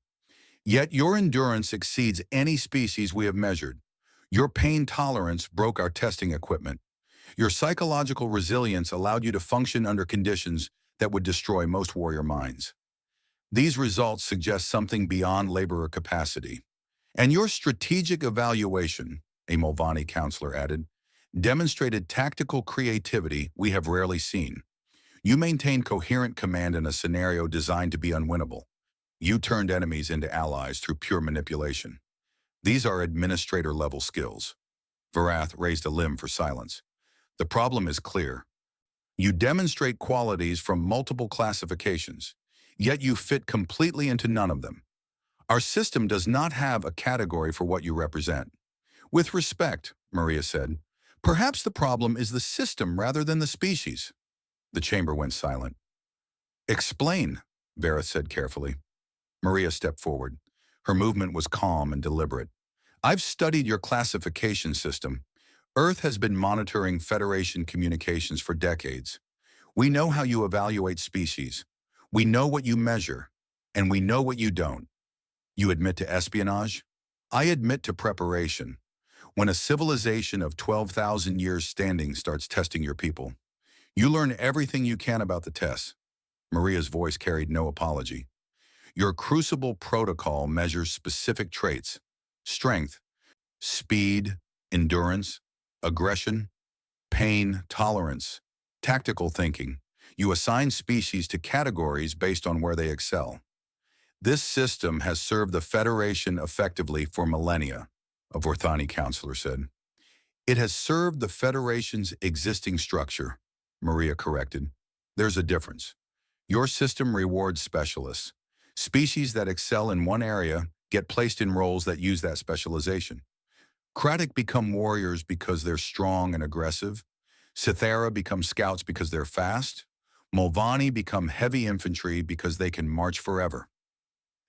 Yet your endurance exceeds any species we have measured. Your pain tolerance broke our testing equipment. Your psychological resilience allowed you to function under conditions that would destroy most warrior minds. These results suggest something beyond laborer capacity. And your strategic evaluation, a Mulvanni counselor added, demonstrated tactical creativity we have rarely seen. You maintained coherent command in a scenario designed to be unwinnable. You turned enemies into allies through pure manipulation. These are administrator-level skills. Varath raised a limb for silence. The problem is clear. You demonstrate qualities from multiple classifications, yet you fit completely into none of them. Our system does not have a category for what you represent. With respect, Maria said, perhaps the problem is the system rather than the species. The chamber went silent. Explain, Vareth said carefully. Maria stepped forward. Her movement was calm and deliberate. I've studied your classification system. Earth has been monitoring Federation communications for decades. We know how you evaluate species. We know what you measure, and we know what you don't. You admit to espionage? I admit to preparation. When a civilization of 12,000 years standing starts testing your people, you learn everything you can about the tests. Maria's voice carried no apology. Your crucible protocol measures specific traits: strength, speed, endurance, aggression, pain, tolerance, tactical thinking. You assign species to categories based on where they excel. This system has served the Federation effectively for millennia, a Vorthani counselor said. It has served the Federation's existing structure, Maria corrected. There's a difference. Your system rewards specialists. Species that excel in one area get placed in roles that use that specialization. Kratic become warriors because they're strong and aggressive. Sithara become scouts because they're fast. Mulvanni become heavy infantry because they can march forever.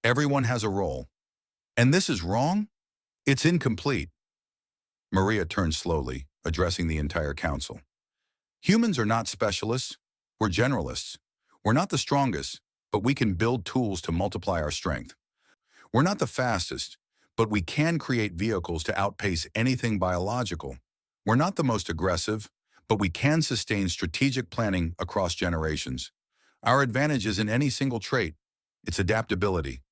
Everyone has a role. And this is wrong? It's incomplete. Maria turned slowly, addressing the entire council. Humans are not specialists. We're generalists. We're not the strongest, but we can build tools to multiply our strength. We're not the fastest, but we can create vehicles to outpace anything biological. We're not the most aggressive, but we can sustain strategic planning across generations. Our advantage isn't any single trait. It's adaptability.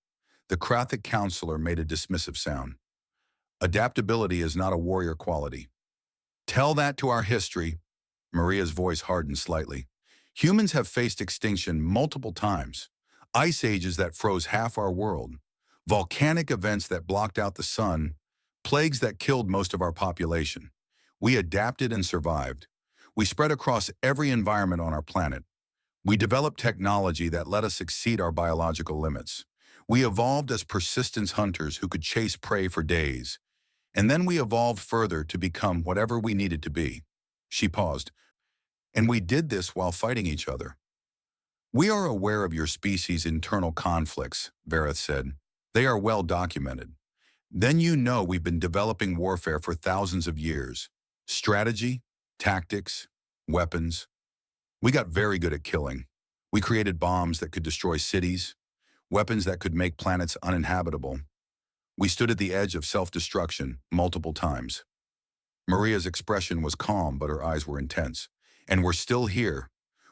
The Krathic counselor made a dismissive sound. Adaptability is not a warrior quality. Tell that to our history. Maria's voice hardened slightly. Humans have faced extinction multiple times. Ice ages that froze half our world. Volcanic events that blocked out the sun. Plagues that killed most of our population. We adapted and survived. We spread across every environment on our planet. We developed technology that let us exceed our biological limits. We evolved as persistence hunters who could chase prey for days. And then we evolved further to become whatever we needed to be. She paused. And we did this while fighting each other. We are aware of your species' internal conflicts, Vareth said. They are well documented. Then you know we've been developing warfare for thousands of years. Strategy, tactics, weapons. We got very good at killing. We created bombs that could destroy cities, weapons that could make planets uninhabitable. We stood at the edge of self-destruction multiple times. Maria's expression was calm, but her eyes were intense. And we're still here.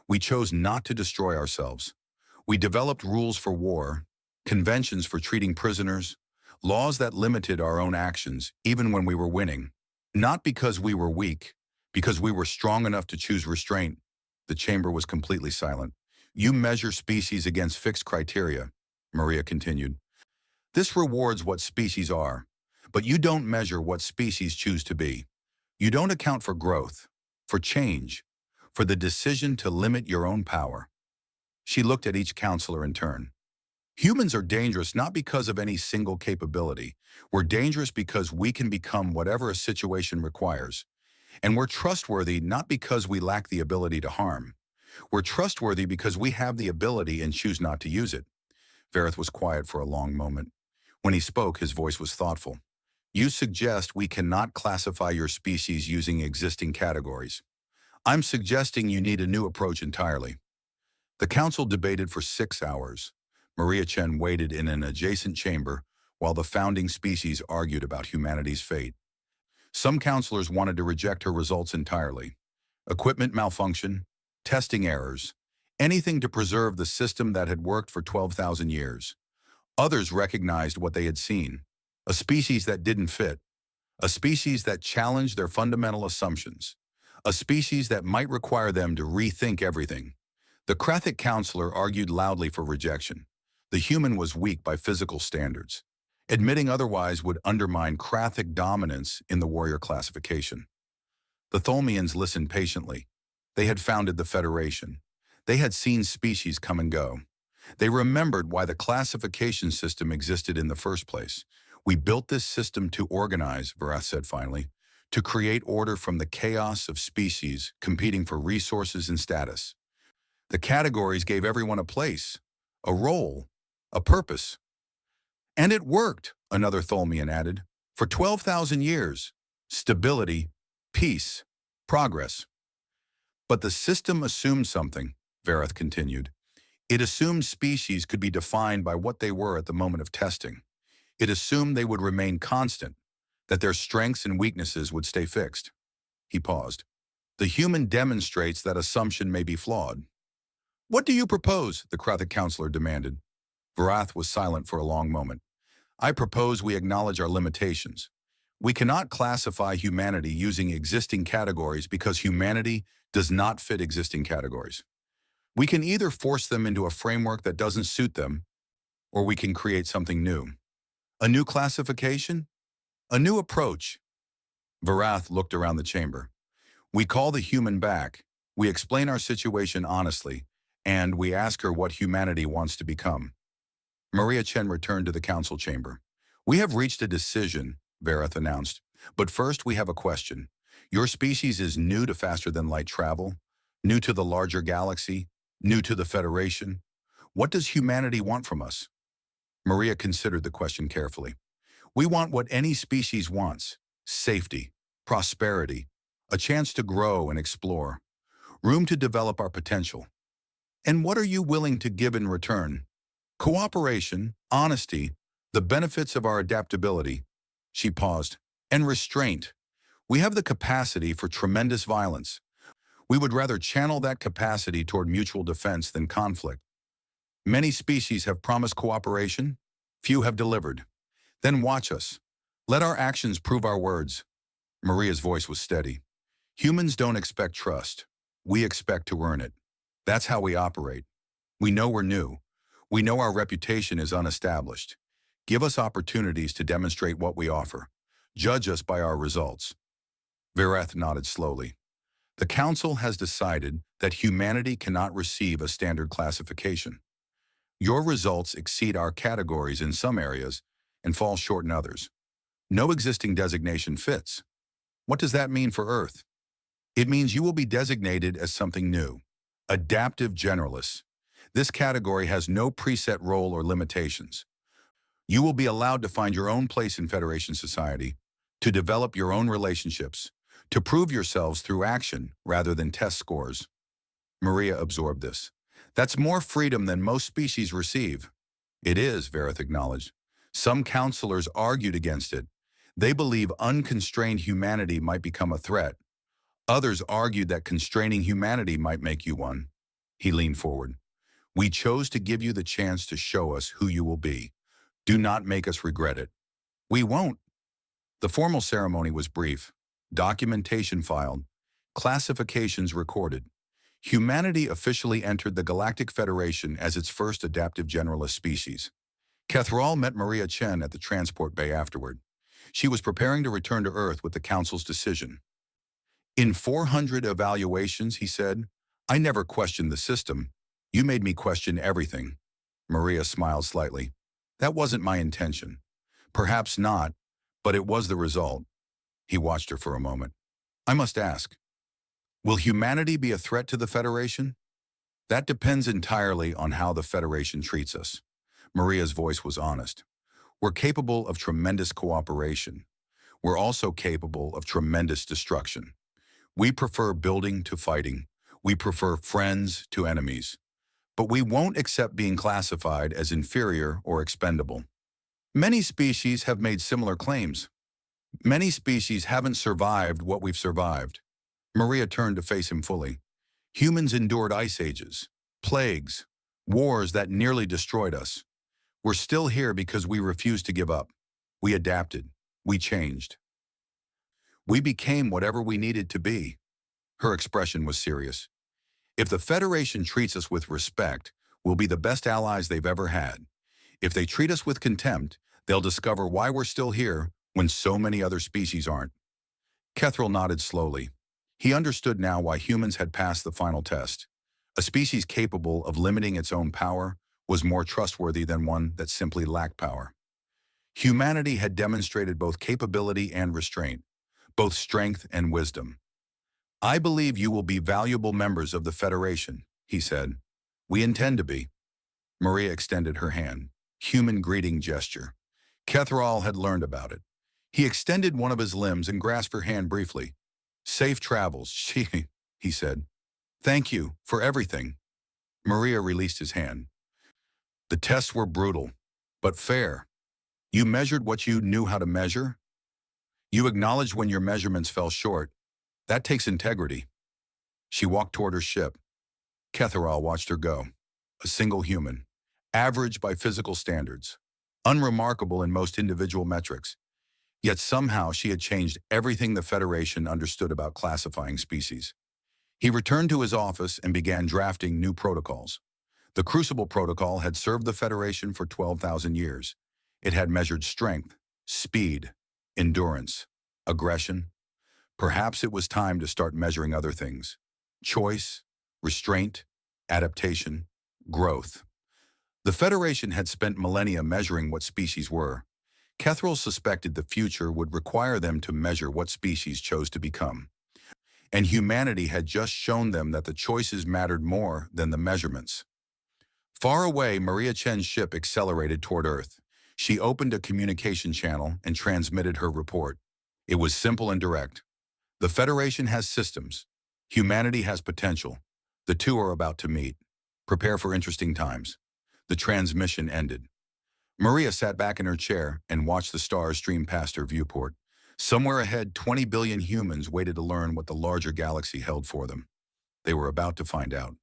We chose not to destroy ourselves. We developed rules for war, conventions for treating prisoners, laws that limited our own actions, even when we were winning. Not because we were weak, because we were strong enough to choose restraint. The chamber was completely silent. You measure species against fixed criteria, Maria continued. This rewards what species are, but you don't measure what species choose to be. You don't account for growth. for change, for the decision to limit your own power. She looked at each counselor in turn. Humans are dangerous not because of any single capability. We're dangerous because we can become whatever a situation requires. And we're trustworthy not because we lack the ability to harm. We're trustworthy because we have the ability and choose not to use it. Vareth was quiet for a long moment. When he spoke, his voice was thoughtful. You suggest we cannot classify your species using existing categories. I'm suggesting you need a new approach entirely. The council debated for 6 hours. Maria Chen waited in an adjacent chamber while the founding species argued about humanity's fate. Some counselors wanted to reject her results entirely. Equipment malfunction, testing errors, anything to preserve the system that had worked for 12,000 years. Others recognized what they had seen, a species that didn't fit, a species that challenged their fundamental assumptions, a species that might require them to rethink everything. The Krathic counselor argued loudly for rejection. The human was weak by physical standards. Admitting otherwise would undermine Krathic dominance in the warrior classification. The Tholmians listened patiently. They had founded the Federation. They had seen species come and go. They remembered why the classification system existed in the first place. We built this system to organize, Varath said finally, to create order from the chaos of species competing for resources and status. The categories gave everyone a place, a role, a purpose. And it worked, another Tholmian added. For 12,000 years, stability, peace, progress. But the system assumed something, Varath continued. It assumed species could be defined by what they were at the moment of testing. It assumed they would remain constant, that their strengths and weaknesses would stay fixed. He paused. The human demonstrates that assumption may be flawed. What do you propose? The Krathic counselor demanded. Varath was silent for a long moment. I propose we acknowledge our limitations. We cannot classify humanity using existing categories because humanity does not fit existing categories. We can either force them into a framework that doesn't suit them, or we can create something new. A new classification? A new approach. Varath looked around the chamber. We call the human back, we explain our situation honestly, and we ask her what humanity wants to become. Maria Chen returned to the council chamber. We have reached a decision, Varath announced. But first we have a question. Your species is new to faster-than-light travel, new to the larger galaxy, new to the Federation. What does humanity want from us? Maria considered the question carefully. We want what any species wants: safety, prosperity, a chance to grow and explore, room to develop our potential. And what are you willing to give in return? Cooperation, honesty, the benefits of our adaptability. She paused. And restraint. We have the capacity for tremendous violence. We would rather channel that capacity toward mutual defense than conflict. Many species have promised cooperation. Few have delivered. Then watch us. Let our actions prove our words. Maria's voice was steady. Humans don't expect trust. We expect to earn it. That's how we operate. We know we're new. We know our reputation is unestablished. Give us opportunities to demonstrate what we offer. Judge us by our results. Varath nodded slowly. The Council has decided that humanity cannot receive a standard classification. Your results exceed our categories in some areas and fall short in others. No existing designation fits. What does that mean for Earth? It means you will be designated as something new. Adaptive generalists. This category has no preset role or limitations. You will be allowed to find your own place in Federation society, to develop your own relationships, to prove yourselves through action rather than test scores. Maria absorbed this. That's more freedom than most species receive. It is, Varath acknowledged. Some counselors argued against it. They believe unconstrained humanity might become a threat. Others argued that constraining humanity might make you one. He leaned forward. We chose to give you the chance to show us who you will be. Do not make us regret it. We won't. The formal ceremony was brief. Documentation filed. Classifications recorded. Humanity officially entered the Galactic Federation as its first adaptive generalist species. Kethral met Maria Chen at the transport bay afterward. She was preparing to return to Earth with the Council's decision. In 400 evaluations, he said, I never questioned the system. You made me question everything. Maria smiled slightly. That wasn't my intention. Perhaps not, but it was the result. He watched her for a moment. I must ask, will humanity be a threat to the Federation? That depends entirely on how the Federation treats us. Maria's voice was honest. We're capable of tremendous cooperation. We're also capable of tremendous destruction. We prefer building to fighting. We prefer friends to enemies. But we won't accept being classified as inferior or expendable. Many species have made similar claims. Many species haven't survived what we've survived. Maria turned to face him fully. Humans endured ice ages, plagues, wars that nearly destroyed us. We're still here because we refused to give up. We adapted. We changed. We became whatever we needed to be. Her expression was serious. If the Federation treats us with respect, we'll be the best allies they've ever had. If they treat us with contempt, they'll discover why we're still here when so many other species aren't. Kethril nodded slowly. He understood now why humans had passed the final test. A species capable of limiting its own power was more trustworthy than one that simply lacked power. Humanity had demonstrated both capability and restraint, both strength and wisdom. I believe you will be valuable members of the Federation, he said. We intend to be. Maria extended her hand, human greeting gesture. Kethril had learned about it. He extended one of his limbs and grasped her hand briefly. Safe travels, he said. Thank you for everything. Maria released his hand. The tests were brutal, but fair. You measured what you knew how to measure. You acknowledged when your measurements fell short. That takes integrity. She walked toward her ship. Kethril watched her go. A single human, average by physical standards, unremarkable in most individual metrics. Yet somehow she had changed everything the Federation understood about classifying species. He returned to his office and began drafting new protocols. The Crucible Protocol had served the Federation for 12,000 years. It had measured strength, speed, endurance, aggression. Perhaps it was time to start measuring other things. Choice, restraint, adaptation, growth. The Federation had spent millennia measuring what species were. Kethril suspected the future would require them to measure what species chose to become. And humanity had just shown them that the choices mattered more than the measurements. Far away, Maria Chen's ship accelerated toward Earth. She opened a communication channel and transmitted her report. It was simple and direct. The Federation has systems. Humanity has potential. The two are about to meet. Prepare for interesting times. The transmission ended. Maria sat back in her chair and watched the stars stream past her viewport. Somewhere ahead, 20 billion humans waited to learn what the larger galaxy held for them. They were about to find out.